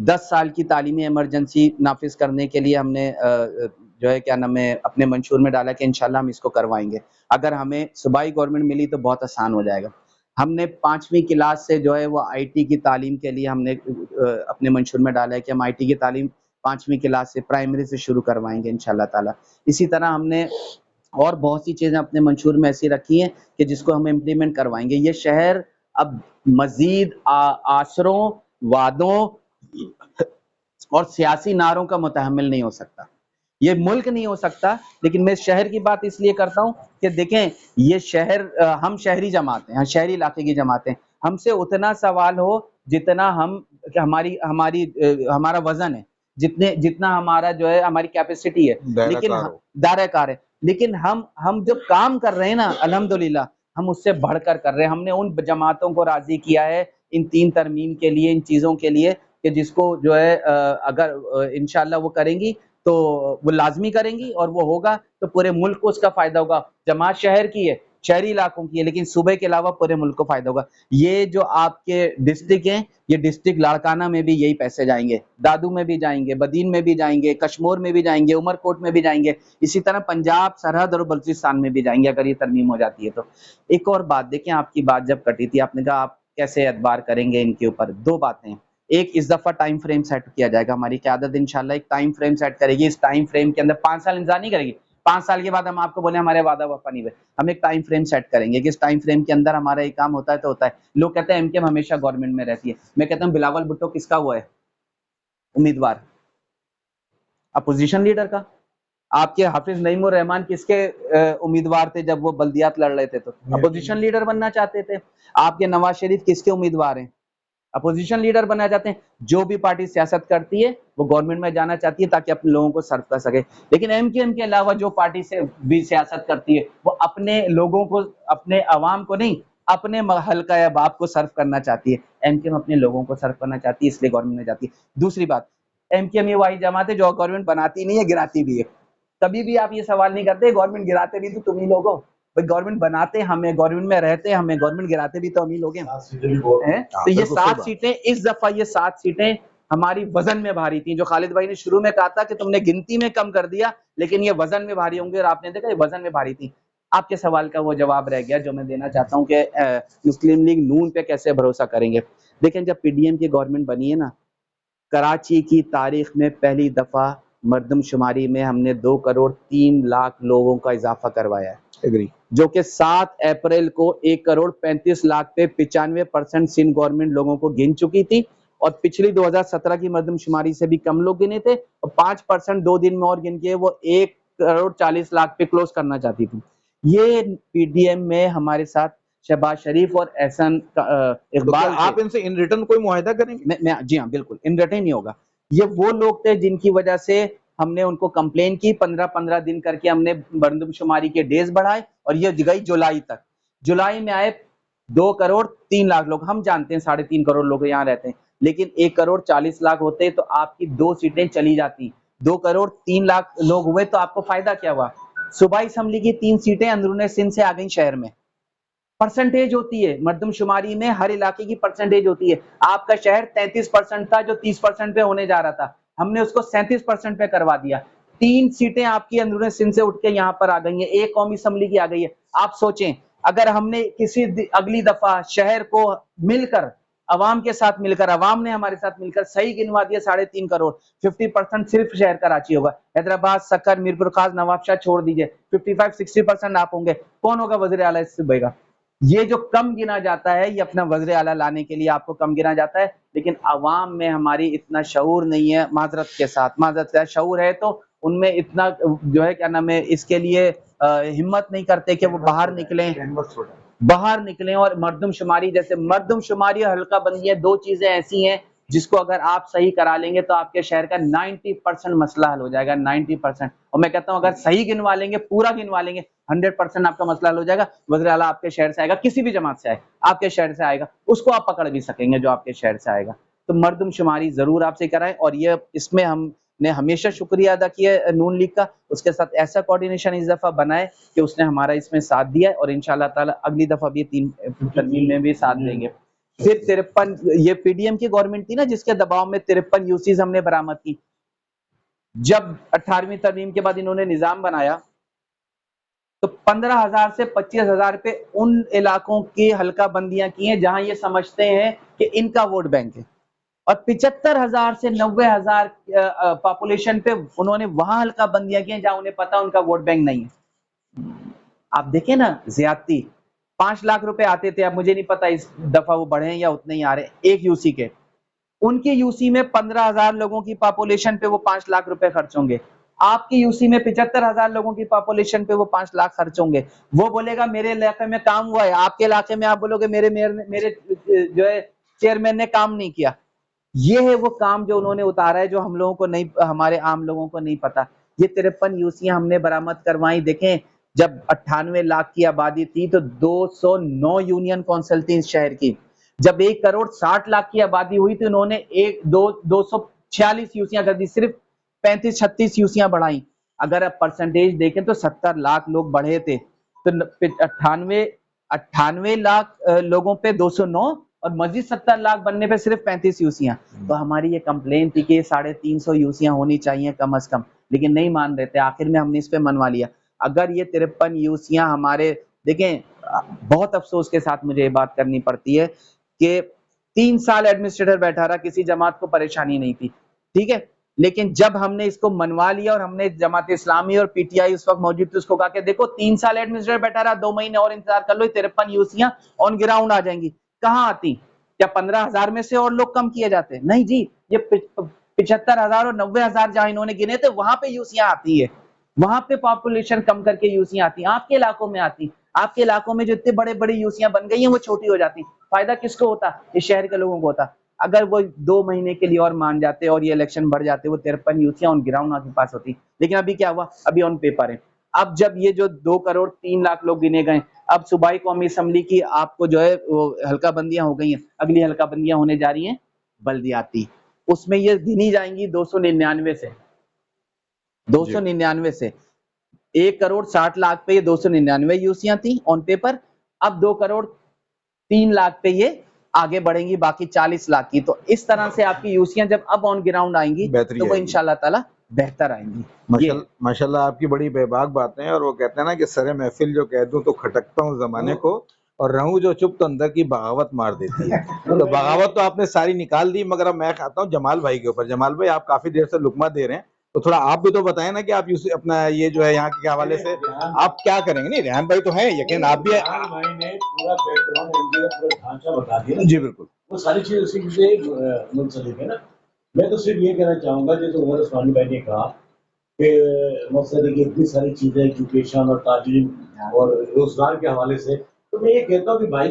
10 साल की तालीमी इमरजेंसी नाफिज करने के लिए हमने जो है क्या नाम है अपने मंशूर में डाला कि इंशाल्लाह हम इसको करवाएंगे। अगर हमें सूबाई गवर्नमेंट मिली तो बहुत आसान हो जाएगा। हमने 5वीं क्लास से जो है वो आईटी की तालीम के लिए हमने अपने मंशूर में डाला है कि हम आईटी की तालीम 5वीं क्लास से, प्राइमरी से शुरू करवाएंगे इंशाल्लाह ताला। इसी तरह हमने और बहुत सी चीजें अपने मंशूर में ऐसी रखी हैं कि जिसको हम इम्प्लीमेंट करवाएंगे। ये शहर अब मजीद आसरों, वादों और सियासी नारों का मुतहम्मिल नहीं हो सकता, ये मुल्क नहीं हो सकता। लेकिन मैं शहर की बात इसलिए करता हूं कि देखें, ये शहर, हम शहरी जमात हैं, शहरी इलाके की जमात हैं, हमसे उतना सवाल हो जितना हम हमारा वजन है, जितना हमारा जो है हमारी कैपेसिटी है, लेकिन दायरा कार है। लेकिन हम जो काम कर रहे हैं ना, अल्हम्दुलिल्लाह हम उससे बढ़कर कर रहे हैं। हमने उन जमातों को राजी किया है इन 3 तरमीम के लिए, इन चीजों के लिए, कि जिसको जो है अगर इंशाल्लाह वो करेंगी तो वो लाजमी करेंगी और वो होगा तो पूरे मुल्क को उसका फायदा होगा। जमात शहर की है, शहरी इलाकों की है, लेकिन सूबे के अलावा पूरे मुल्क को फायदा होगा। ये जो आपके डिस्ट्रिक्ट हैं, ये डिस्ट्रिक्ट लाड़काना में भी यही पैसे जाएंगे, दादू में भी जाएंगे, बदीन में भी जाएंगे, कश्मीर में भी जाएंगे, उमरकोट में भी जाएंगे, इसी तरह पंजाब सरहद और बलूचिस्तान में भी जाएंगे अगर ये तरमीम हो जाती है तो। एक और बात देखें, आपकी बात जब कटी थी आपने कहा आप कैसे एतबार करेंगे इनके ऊपर। दो बातें, एक इस दफा टाइम फ्रेम सेट किया जाएगा, हमारी क़यादत इंशाल्लाह एक टाइम फ्रेम सेट करेगी, इस टाइम फ्रेम के अंदर 5 साल इंतजार नहीं करेगी, 5 साल के बाद हम आपको बोले हमारे वादा वफा नहीं हुए, हम एक टाइम फ्रेम सेट करेंगे कि इस टाइम फ्रेम के अंदर हमारा ये काम होता है तो होता है। लोग कहते हैं एमकेएम हमेशा गवर्नमेंट में रहती है, मैं कहता हूँ बिलावल भुट्टो किसका हुआ है उम्मीदवार? अपोजिशन लीडर का। आपके हाफिज नईमुर रहमान किसके उम्मीदवार थे जब वो बल्दियात लड़ रहे थे? तो अपोजिशन लीडर बनना चाहते थे। आपके नवाज शरीफ किसके उम्मीदवार हैं? अपोजिशन लीडर बनना चाहते हैं। जो भी पार्टी सियासत करती है वो गवर्नमेंट में जाना चाहती है ताकि अपने लोगों को सर्व कर सके, लेकिन एमकेएम के अलावा जो पार्टी से भी सियासत करती है वो अपने लोगों को, अपने अवाम को नहीं, अपने हल्का या बाप को सर्व करना चाहती है। एमकेएम अपने लोगों को सर्व करना चाहती है, इसलिए गवर्नमेंट में जाती है। दूसरी बात, एमकेएम ये वही जमात है जो गवर्नमेंट बनाती नहीं है, गिराती भी है। कभी भी आप ये सवाल नहीं करते गवर्नमेंट गिराते भी तो तुम ही लोग हो। भाई गवर्नमेंट बनाते हमें, गवर्नमेंट में रहते हमें, गवर्नमेंट गिराते भी तो हम ही लोग हैं। तो ये 7 सीटें, इस दफा ये 7 सीटें हमारी वजन में भारी थी। जो खालिद भाई ने शुरू में कहा था कि तुमने गिनती में कम कर दिया, लेकिन ये वजन में भारी होंगे, और आपने देखा ये वजन में भारी थी। आपके सवाल का वो जवाब रह गया जो मैं देना चाहता हूँ कि मुस्लिम लीग नून पे कैसे भरोसा करेंगे। देखें, जब पीडीएम की गवर्नमेंट बनी है ना, कराची की तारीख में पहली दफा मर्दमशुमारी में हमने 2 करोड़ 3 लाख लोगों का इजाफा करवाया है। एग्री। जो कि 7 अप्रैल को 1 करोड़ 35 लाख पे 95% सिंध गवर्नमेंट लोगों को गिन चुकी थी, और पिछली 2017 की मर्दमशुमारी से भी कम लोग गिने थे, और 5% 2 दिन में और गिन के वो 1 करोड़ 40 लाख पे क्लोज करना चाहती थी। ये पीडीएम में हमारे साथ शहबाज शरीफ और एहसन इकबाल, तो आप इनसे इन रिटर्न कोई मुआहदा करेंगे? जी हाँ, बिल्कुल इन रिटर्न नहीं होगा। ये वो लोग थे जिनकी वजह से हमने उनको कंप्लेन की, 15-15 दिन करके हमने मर्दमशुमारी के डेज बढ़ाए, और ये गई जुलाई तक। जुलाई में आए 2 करोड़ 3 लाख लोग। हम जानते हैं 3.5 करोड़ लोग यहाँ रहते हैं, लेकिन 1 करोड़ 40 लाख होते तो आपकी 2 सीटें चली जाती। 2 करोड़ 3 लाख लोग हुए तो आपको फायदा क्या हुआ? सूबाई असम्बली की 3 सीटें अंदरूने सिंध से आ गई शहर में। परसेंटेज होती है मर्दमशुमारी में, हर इलाके की परसेंटेज होती है। आपका शहर 33% था जो 30% पे होने जा रहा था, हमने उसको 37% पे करवा दिया। 3 सीटें आपकी अंदरूनी सिंध से उठ के यहाँ पर आ गई है, 1 कौमी असम्बली की आ गई है। आप सोचें, अगर हमने किसी अगली दफा शहर को मिलकर, अवाम के साथ मिलकर, अवाम ने हमारे साथ मिलकर सही गिनवा दिया 3.5 करोड़, 50% सिर्फ शहर कराची होगा। हैदराबाद, सक्कर, मीरपुर खास, नवाबशाह छोड़ दीजिए, 55-60% आप होंगे। कौन होगा वज़ीर आला इससे सुबह? ये जो कम गिना जाता है, ये अपना वज़ीर आला लाने के लिए आपको कम गिना जाता है, लेकिन अवाम में हमारी इतना शऊर नहीं है। माजरत के साथ शऊर है तो उनमें इतना जो है क्या नाम है, इसके लिए हिम्मत नहीं करते कि वो बाहर निकलें और मर्दमशुमारी, जैसे मर्दमशुमारी और हल्का बंदी है, 2 चीजें ऐसी हैं जिसको अगर आप सही करा लेंगे तो आपके शहर का 90% मसला हल हो जाएगा, 90%। और मैं कहता हूं अगर सही गिनवा लेंगे, पूरा गिनवा लेंगे, 100% आपका मसला हल हो जाएगा। वज़ीर आला आपके शहर से आएगा, किसी भी जमात से आए, आपके शहर से आएगा, उसको आप पकड़ भी सकेंगे जो आपके शहर से आएगा। तो मर्दमशुमारी जरूर आपसे कराएं, और ये इसमें हमने हमेशा शुक्रिया अदा किया है नून लीग का, उसके साथ ऐसा कोऑर्डिनेशन इस दफा बनाए कि उसने हमारा इसमें साथ दिया है, और इंशाल्लाह ताला अगली दफा भी 3 तरमीम में भी साथ देंगे। फिर 53, ये पीडीएम की गवर्नमेंट थी ना जिसके दबाव में 53 यूसीज हमने बरामद की। जब 18वीं तरमीम के बाद इन्होंने निजाम बनाया तो 15,000 से 25,000 पे उन इलाकों की हल्का बंदियां की हैं जहां ये समझते हैं कि इनका वोट बैंक है, और 75,000 से 90,000 पॉपुलेशन पे उन्होंने वहां हल्का बंदियां की हैं जहां उन्हें पता उनका वोट बैंक नहीं है। आप देखें ना, ज्यादती 5 लाख रुपए आते थे, अब मुझे नहीं पता इस दफा वो बढ़े या उतने ही आ रहे, एक यूसी के। उनकी यूसी में 15,000 लोगों की पॉपुलेशन पे वो 5 लाख रुपए खर्च होंगे। आपकी यूसी में 75,000 लोगों की पॉपुलेशन पे वो 5 लाख खर्च होंगे। वो बोलेगा मेरे इलाके में काम हुआ है, आपके इलाके में आप बोलोगे मेरे मेयर ने, मेरे जो है चेयरमैन ने काम नहीं किया। ये है वो काम जो उन्होंने उतारा है, जो हम लोगों को नहीं, हमारे आम लोगों को नहीं पता। ये 53 यूसियां हमने बरामद करवाई। देखें, जब 98 लाख की आबादी थी तो 209 यूनियन काउंसिल थी इस शहर की। जब 1 करोड़ 60 लाख की आबादी हुई तो उन्होंने 246 यूसियां कर दी, सिर्फ 35-36 यूसियां बढ़ाई। अगर आप परसेंटेज देखें तो 70 लाख लोग बढ़े थे, तो 98 लाख लोगों पे 209 और मजीद 70 लाख बनने पे सिर्फ 35 यूसियां। तो हमारी ये कंप्लेन थी कि ये 350 यूसियां होनी चाहिए कम अज कम, लेकिन नहीं मान रहे थे। आखिर में हमने इस पे मनवा लिया। अगर ये 53 यूसियां हमारे, देखें बहुत अफसोस के साथ मुझे ये बात करनी पड़ती है कि 3 साल एडमिनिस्ट्रेटर बैठा रहा, किसी जमात को परेशानी नहीं थी, ठीक है, लेकिन जब हमने इसको मनवा लिया और हमने जमात इस्लामी और पीटीआई उस वक्त मौजूद थी, उसको कहा कि देखो 3 साल एडमिनिस्ट्रेटर बैठा रहा, 2 महीने और इंतजार कर लो, 53 यूसियां ऑन ग्राउंड आ जाएंगी। कहाँ आती? क्या 15,000 में से और लोग कम किए जाते? नहीं जी, ये 75,000 और 90,000 जहां इन्होंने गिने थे वहां पे यूसियां आती है, वहां पे पॉपुलेशन कम करके यूसियां आती, आपके इलाकों में आती। आपके इलाकों में जो इतने बड़े बड़े यूसियां बन गई हैं वो छोटी हो जाती। फायदा किसको होता? इस शहर के लोगों को होता। अगर वो 2 महीने के लिए और मान जाते और ये इलेक्शन बढ़ जाते, वो 53 यूसियां ऑन ग्राउंड आपके पास होती। लेकिन अभी क्या हुआ? अभी ऑन पेपर है। अब जब ये जो 2 करोड़ 3 लाख लोग गिने गए, अब सूबाई कौमी असम्बली की आपको जो है वो हल्का बंदियां हो गई हैं, अगली हल्का बंदियां होने जा रही हैं बल्दियाती, उसमें ये गिनी जाएंगी 299 से, 299 से। 1 करोड़ 60 लाख पे ये 299 यूसियां थी ऑन पेपर, अब 2 करोड़ 3 लाख पे ये आगे बढ़ेंगी, बाकी 40 लाख की। तो इस तरह से आपकी यूसियां जब अब ऑन ग्राउंड आएंगी तो वो इंशाल्लाह ताला बेहतर आएंगी। माशाल्लाह आपकी बड़ी बेबाक बातें हैं। और वो कहते हैं ना कि सरे महफिल जो कह दूं तो खटकता हूँ जमाने को, और रहूं जो चुप तो अंदर की बगावत मार देती है। तो बगावत तो आपने सारी निकाल दी, मगर अब मैं खाता हूँ जमाल भाई के ऊपर। जमाल भाई, आप काफी देर से लुकमा दे रहे हैं, तो थोड़ा आप भी तो बताएं ना कि आप अपना ये जो है यहाँ के हवाले से आप क्या करेंगे। नहीं, रेहान भाई तो है, यकीन आप भी है। रेहान भाई ने पूरा बैकग्राउंड एनडीए का पूरा ढांचा बता दिया। जी बिल्कुल, वो सारी चीजें उसी से मुंसलिक है ना। मैं तो सिर्फ ये कहना चाहूंगा, जैसे उमर उस्मानी भाई ने कहा कि मकसद है कि इतनी सारी चीजें एजुकेशन और तालीम और रोजगार के हवाले से, तो मैं ये कहता हूँ कि भाई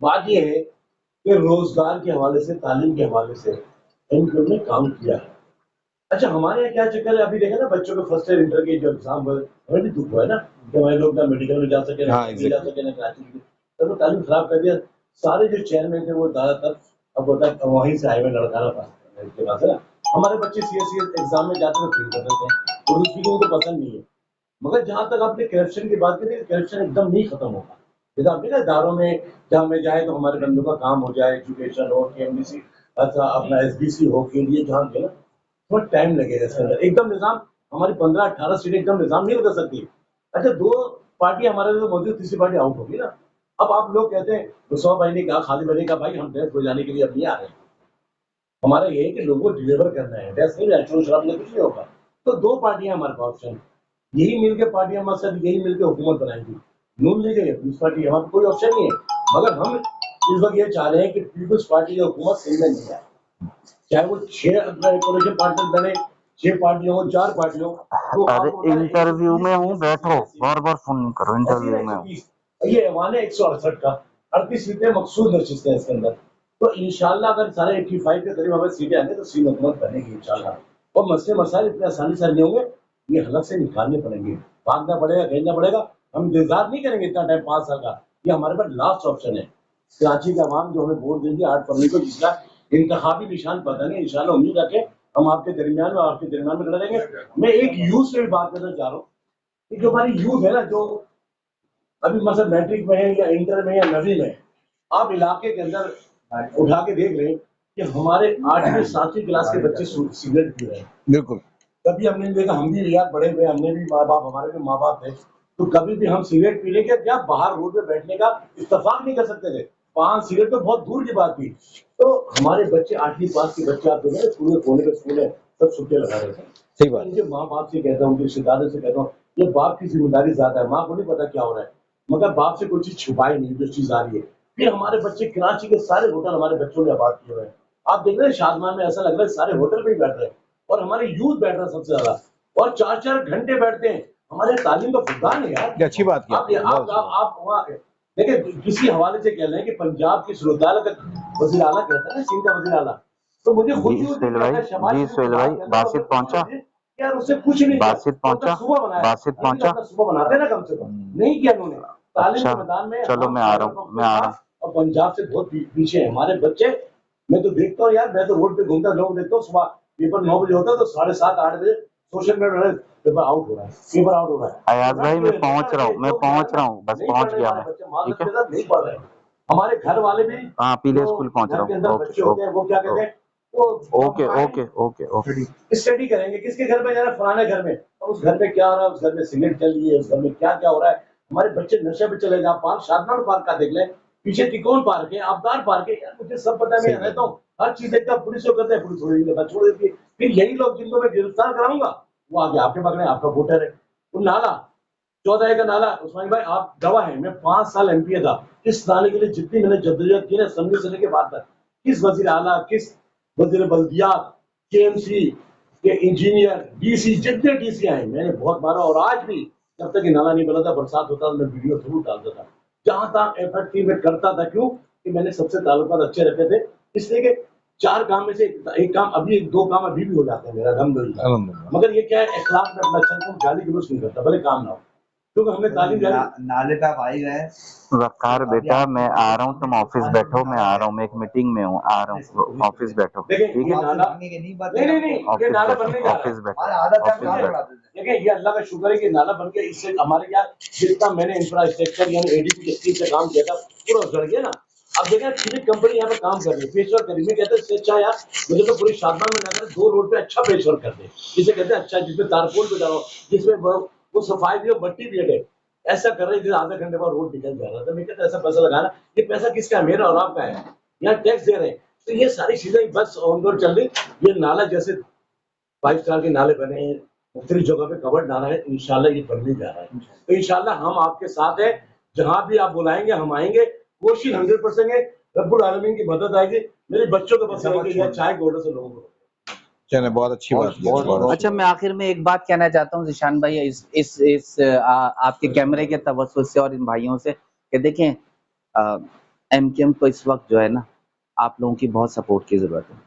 बात ये है कि रोजगार के हवाले से, तालीम के हवाले से इन्होंने काम किया है। अच्छा, हमारे यहाँ क्या चक्कर है, अभी देखा ना बच्चों के फर्स्ट ईयर इंटर के जो एग्जाम हुए, हमें भी दुख हुआ है ना कि हमारे लोग ना मेडिकल में जा सके, ना जा सके, ना कराची में, तो वो तालीम खराब कर दिया। सारे जो चेयरमैन थे वो ज्यादातर अब होता है वहीं से आए हुए लड़काना पास है ना। हमारे बच्चे सीएससी एग्जाम में जाते हुए फील कर देते हैं, उर्दू स्पीकिंग तो पसंद नहीं है। मगर जहां तक आपने करप्शन की बात की, करप्शन एकदम नहीं खत्म होगा। जैसे आपने कहा इदारों में जहाँ में जाए तो हमारे बंदों का काम हो जाए, एजुकेशन हो, केएमडीसी, अच्छा अपना एसबीसी हो, के लिए जहाँ गए ना थोड़ा टाइम लगेगा इसके अंदर। एकदम निजाम हमारी 15-18 सीटें एकदम निजाम नहीं बदल सकती। अच्छा, 2 पार्टी हमारे लिए मौजूद, तीसरी पार्टी आउट होगी ना। अब आप लोग कहते हैं, मुस्तफा भाई ने कहा, खालिद भाई ने कहा, भाई हम डेस्क हो जाने के लिए अब नहीं आ रहे। हमारा ये है कि लोगों को डिलीवर करना है, डेस्क नहीं, शोर शराब में कुछ नहीं होगा। तो 2 पार्टियां हमारे पास ऑप्शन, यही मिलकर पार्टियां मकसद यही मिलकर हुकूमत बनाएंगी। नून लीग है, पीपल्स पार्टी, हमारा कोई ऑप्शन नहीं है। मगर हम इस वक्त ये चाह रहे हैं कि पीपल्स पार्टी की हुकूमत सही में नहीं आए, चाहे वो 6 कोalition पार्टनर बने, 6 पार्टियों हो, 4 पार्टियों। तो अरे इंटरव्यू में हूँ, बैठो, बार-बार फोन नहीं करो, इंटरव्यू में हूँ। ये ऐवान है 168 का, 38 सीटें मकसूद नशिस्तें हैं इसके अंदर। तो इंशाल्लाह अगर सारे 85 के करीब हमें सीटें आने तो सीट हुकूमत बनेगी इंशाल्लाह। और मसले मसाइल इतने आसानी से नहीं होंगे, ये हलक से निकालने पड़ेंगे, भागना पड़ेगा, भेजना पड़ेगा। हम इंतजार नहीं करेंगे इतना टाइम 5 साल का, ये हमारे पास लास्ट ऑप्शन है। कराची का अवाम जो हमें वोट देंगे 8 फरवरी को, जिसका इंतखाबी निशान पता नहीं, इंशाल्लाह उम्मीद रखें हम आपके दरमियान में लड़ेंगे। मैं एक यूथ से भी बात करना चाह रहा हूँ कि जो हमारी यूथ है ना, जो अभी मतलब मैट्रिक में है या इंटर में या 9वीं में, आप इलाके के अंदर उठा के देख रहे हैं कि हमारे 8वीं 7वीं क्लास के बच्चे सिगरेट पी रहे हैं। बिल्कुल, कभी हमने देखा, हम भी यार बड़े हुए, हमने भी माँ बाप, हमारे भी माँ बाप थे, तो कभी भी हम सिगरेट पीने के क्या बाहर रोड पे बैठने का इत्तेफाक नहीं कर सकते थे। 5 सिगरेट तो बहुत दूर की बात थी। तो हमारे बच्चे 8वीं पास के बच्चे, आप देखें स्कूल में, खोले के स्कूल है, सब छुट्टियां लगा रहे थे। सही बात। उनके माँ बाप से कहता हूँ, उनके रिश्तेदारों से कहता हूँ, ये बाप की जिम्मेदारी ज्यादा है, माँ को नहीं पता क्या हो रहा है, मगर बाप से कोई चीज छुपाई नहीं, जो चीज आ रही है। फिर हमारे बच्चे कराची के सारे होटल हमारे बच्चों ने आबाद किए हुए हैं। आप देख रहे हैं शादमान में, ऐसा लग रहा है सारे होटल पे ही बैठ रहे हैं, और हमारे यूथ बैठ रहा है सबसे ज्यादा, और 4-4 घंटे बैठते हैं। हमारे तालीम का फुकदान है यार। अच्छी बात की आप वहाँ देखिए, किसी हवाले से कह रहे हैं कि पंजाब की सूरत-ए-हाल का वज़ीर आला कहता है ना, सिंध का वज़ीर आला, तो मुझे खुद ही सोहेल भाई, बासित पहुंचा, यार उससे कुछ नहीं, बासित पहुंचा, बासित पहुंचा, सुबह बनाते ना, कम से कम नहीं किया उन्होंने तालीम के मैदान में। चलो मैं आ रहा हूँ। और पंजाब से बहुत पीछे है हमारे बच्चे। मैं तो देखता हूँ यार, मैं तो रोड पे घूमता, लोग देखता हूँ, सुबह पेपर 9 बजे होता है तो 7:30-8 बजे सोशल मीडिया पेपर आउट हो रहा है, पेपर आउट हो रहा है। अयाज भाई मैं पहुंच रहा हूँ, बस नहीं पहुंच पढ़ने गया वाले मैं। बच्चे माँ ठीक के है, साथ नहीं पढ़ रहे हैं। हमारे घर वाले भी हाँ पीले जो स्कूल पहुंच घर रहा के हूँ। अंदर बच्चे होते हैं वो क्या कहते हैं, वो okay okay okay okay. Study करेंगे किसके घर में जा रहा है, फलाने घर में, और उस घर में क्या हो रहा है, उस घर में सिगरेट चल रही है, उस घर में क्या क्या हो रहा है। हमारे बच्चे नशे पे चले जाओ, पार्क शादनार पार्क का देख ले, पीछे तिकोन पार्क है, आबदार पार्क है, यार मुझे सब पता है, मैं रहता हूँ, हर चीज देखता, पुलिस को कहते हैं, पुलिस थोड़ी देर बाद छोड़ देती है। फिर यही लोग जिनको मैं गिरफ्तार कराऊंगा वो आगे आपके पकड़े, आपका वोटर है। वो नाला 14 का नाला, उस्मान भाई आप गवाह हैं, मैं 5 साल एमपीए था, इस नाले के लिए जितनी मैंने जद्दोजहद की ना, समझे से लेके बाद तक, किस वजीर आला, किस वजीर बल्दियात, केएमसी के इंजीनियर, डीसी, जितने डीसी आए मैंने बहुत मारा, और आज भी जब तक ये नाला नहीं बना था, बरसात होता था, मैं वीडियो जरूर डालता था, जहां तक एफर्ट की मैं करता था। क्यों कि मैंने सबसे ताल्लुकात अच्छे रखे थे, इसलिए कि 4 काम में से एक काम अभी, 2 काम अभी भी हो जाते हैं मेरा, अल्हम्दुलिल्लाह। मगर ये क्या है, अखलाक में अपना चलता हूँ, गाली गलौज नहीं करता, भले काम ना हो, क्योंकि हमने तालीम नाले पे आप आ ही गए। वकार बेटा मैं आ रहा हूँ, तुम ऑफिस बैठो, मैं आ रहा हूँ, मैं एक मीटिंग में हूँ, आ रहा हूँ, ऑफिस बैठो। देखिए ठीक ये है, नाला नहीं, ये नाला बनने जा रहा है। ऑफिस बैठो, हमारा आधा टाइम ऑफिस कहाँ बैठो। पड़ा देते देखिए ये अल्लाह का शुक्र है कि नाला बन के इससे हमारे क्या जितना मैंने इंफ्रास्ट्रक्चर यानी एडीपी के स्कीम से काम किया था पूरा उजड़ गया ना। अब देखिए सिविक कंपनी यहाँ पे काम कर रही है, पेशवर कर रही है, मैं कहता इससे अच्छा यार मुझे तो पूरी शादमान में ना करे, 2 रोड पे अच्छा पेशवर कर दे, जिसे कहते हैं अच्छा, जिसमें तारकोल पे डालो, जिसमें वो सफाई भी हो, बट्टी भी लगे, ऐसा कर रहे थे। आधे घंटे बाद रोड निकल जा रहा था, मैं कहता ऐसा पैसा लगाना, ये पैसा किसका है, मेरा और आपका है, यहाँ टैक्स दे रहे हैं। तो ये सारी चीजें बस ऑन रोड चल रही। ये नाला जैसे 5 स्टार के नाले बने हैं, मुख्तलिफ जगह पे कवर्ड नाला है, इंशाल्लाह ये बनने जा रहा है। तो इंशाल्लाह हम आपके साथ हैं, जहां भी आप बुलाएंगे हम आएंगे, कोशिश 100% है, रब्बुल आलमीन की मदद आएगी, मेरे बच्चों के बस रहेगी या चाय के ऑर्डर से लोगों को। चलिए बहुत अच्छी बात की, बहुत अच्छी अच्छा मैं आखिर में एक बात कहना चाहता हूँ ज़िशान भाई, इस आपके कैमरे के तवज्जुह से और इन भाइयों से, कि देखें एमकेएम को इस वक्त जो है ना, आप लोगों की बहुत सपोर्ट की ज़रूरत है,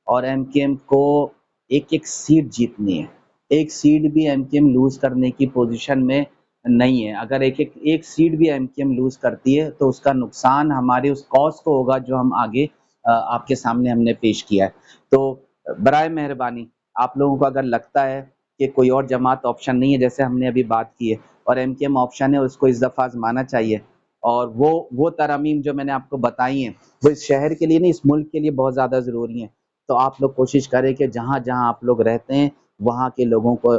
और एमकेएम को एक-एक सीट जीतनी है। एक सीट भी एमकेएम लूज़ करने की पोजीशन में नहीं है। अगर एक सीट भी एमकेएम लूज़ करती है तो उसका नुकसान हमारे उस कॉज़ को होगा जो हम आगे आपके सामने हमने पेश किया है। तो बराए मेहरबानी आप लोगों को अगर लगता है कि कोई और जमात ऑप्शन नहीं है, जैसे हमने अभी बात की है, और एमकेएम ऑप्शन है, उसको इस दफ़ा आज़माना चाहिए, और वो तरमीम जो मैंने आपको बताई हैं, वो इस शहर के लिए नहीं, इस मुल्क के लिए बहुत ज़्यादा ज़रूरी हैं। तो आप लोग कोशिश करें कि जहाँ-जहाँ आप लोग रहते हैं, वहाँ के लोगों को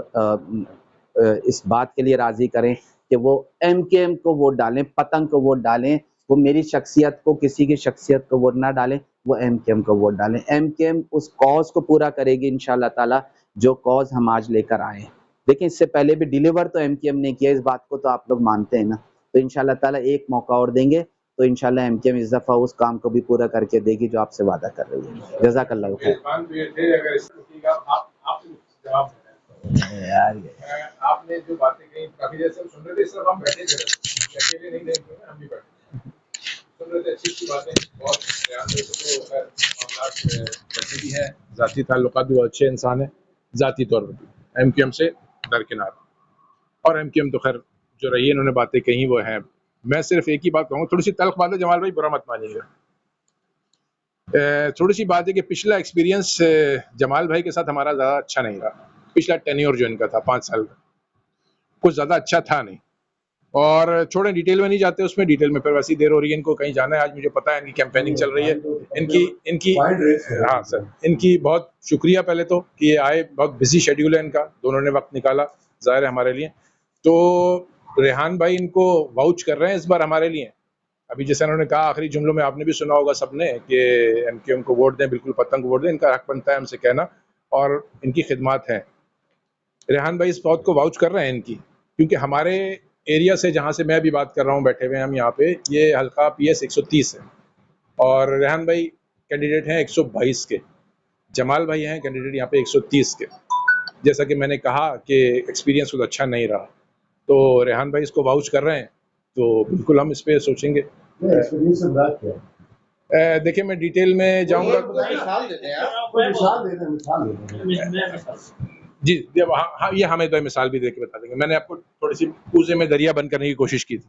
इस बात के लिए राज़ी करें कि वो एमकेएम को वोट डालें, पतंग को वोट डालें। वो मेरी शख्सियत को, किसी की शख्सियत को वोट ना डालें, वो एमकेएम को वोट डालें। एमकेएम उस कॉज़ को पूरा करेगी इंशाअल्लाह ताला, जो कॉज़ हम आज लेकर आए हैं। देखिए इससे पहले भी डिलीवर तो एमकेएम ने किया, इस बात को तो आप लोग मानते हैं ना। तो इंशाअल्लाह ताला एक मौका और देंगे, तो इंशाअल्लाह एमकेएम इस दफ़ा उस काम को भी पूरा करके देगी जो आपसे वादा कर रही है। जज़ाकल्लाहु खैर। यार आपने जो बातें कही काफी देर से हम सुन रहे थे, इस तरफ हम बैठे थे, अकेले नहीं थे, हम भी बैठे सुन रहे थे, अच्छी बातें, बहुत ध्यान से तो खैर मामलात जैसे भी है, जाती ताल्लुकात भी अच्छे इंसान है, जाती तौर पर एमकेएम से दरकिनार, और एमकेएम तो खैर जो रही इन्होंने बातें कही वो है। मैं सिर्फ एक ही बात कहूँगा, थोड़ी सी तल्ख बात है, जमाल भाई बुरा मत मानिएगा। थोड़ी सी बात है कि पिछला एक्सपीरियंस जमाल भाई के साथ हमारा ज़्यादा अच्छा नहीं रहा। पिछला टेन्योर जो इनका था 5 साल का, कुछ ज़्यादा अच्छा था नहीं। और छोड़ें, डिटेल में नहीं जाते, उसमें डिटेल में फिर वैसी देर हो रही है, इनको कहीं जाना है। आज मुझे पता है इनकी कैंपेनिंग चल रही है, इनकी हाँ सर, इनकी बहुत शुक्रिया पहले तो कि ये आए, बहुत बिजी शेड्यूल है इनका, दोनों ने वक्त निकाला ज़ाहिर है हमारे लिए। तो रेहान भाई इनको वाउच कर रहे हैं इस बार हमारे लिए। अभी जैसे उन्होंने कहा आखिरी जुमलों में, आपने भी सुना होगा सबने कि एमकेएम को वोट दें, बिल्कुल पतंग को वोट दें, इनका हक बनता है हमसे कहना, और इनकी खिदमत है। रेहान भाई इस बात को वाउच कर रहे हैं इनकी, क्योंकि हमारे एरिया से, जहाँ से मैं भी बात कर रहा हूँ, बैठे हुए हम यहाँ पे, ये हल्का पीएस 130 है, और रेहान भाई कैंडिडेट हैं 122 के, जमाल भाई हैं कैंडिडेट यहाँ पे 130 के। जैसा कि मैंने कहा कि एक्सपीरियंस कुछ अच्छा नहीं रहा, तो रेहान भाई इसको वाउच कर रहे हैं, तो बिल्कुल हम इस पर सोचेंगे। एक्सपीरियंस से बात क्या है, देखिए मैं डिटेल में जाऊँगा मिसाल दे दें जी, जब हाँ ये हमें तो मिसाल भी दे के बता देंगे। मैंने आपको थोड़ी सी पूजे में दरिया बंद करने की कोशिश की थी।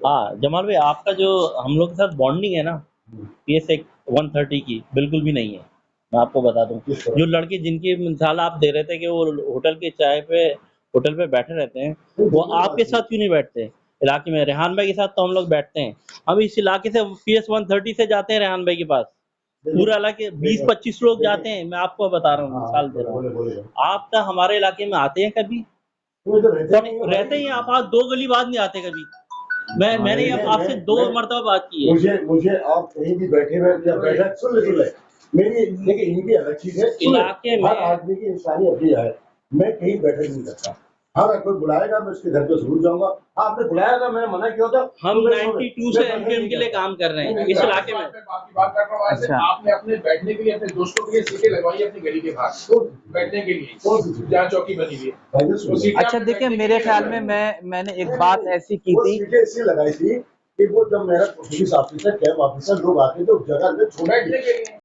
हाँ जमाल भाई, आपका जो हम लोग के साथ बॉन्डिंग है ना, पीएस 130 की बिल्कुल भी नहीं है। मैं आपको बता दूं, किस तरह? जो लड़के जिनकी मिसाल आप दे रहे थे कि वो होटल पे बैठे रहते हैं, वो आपके साथ क्यों नहीं बैठते इलाके में? रेहान भाई के साथ तो हम लोग बैठते हैं। हम इस इलाके से PS 130 से जाते हैं रेहान भाई के पास, पूरा इलाके 20-25 लोग जाते हैं। मैं आपको बता रहा हूँ, हाँ, मिसाल दे रहा बोले हूँ। बोले आप तो हमारे इलाके में आते हैं कभी? वो तो रहते नहीं है रहते ही हैं, आप आज 2 गली बाद नहीं आते कभी। मैंने आपसे 2 मरतबा बात की है। मुझे आप कहीं भी बैठे हुए या बैठा सुन ले मेरी देखिए इनकी अलग चीज है सुन ले, इलाके में हर आदमी की इंसानी अपनी है। मैं कहीं बैठक नहीं करता। हाँ अगर कोई बुलाएगा मैं उसके घर पे जरूर जाऊंगा। हाँ आपने बुलाया था मैंने मना किया था। हम तो मैं 92 मैं से बैठक एमपीएम नहीं के लिए करता। काम कर रहे हैं नहीं, इस नहीं, इलाके में। आपकी बात कर रहा हूँ ऐसे, अच्छा। आपने अपने बैठने के लिए अपने दोस्तों के लिए सीटें लगवाई अपनी गली के बाहर बैठने के लिए, कौन सी चीज़? जहाँ चौकी बनी हुई है भाई जी, वो सुनिए। सीटें अच्छा आपने देखिए, बैठने के मेरे लिए ख्याल लगवाई। में मैंने एक बात ऐसी की वो थी। सीटें इसलिए लगाई थी कि वो जब मेरा पुलिस ऑफिसर कैंप ऑफिसर लोग आते थे उस जगह पे छोड़ बैठने के लिए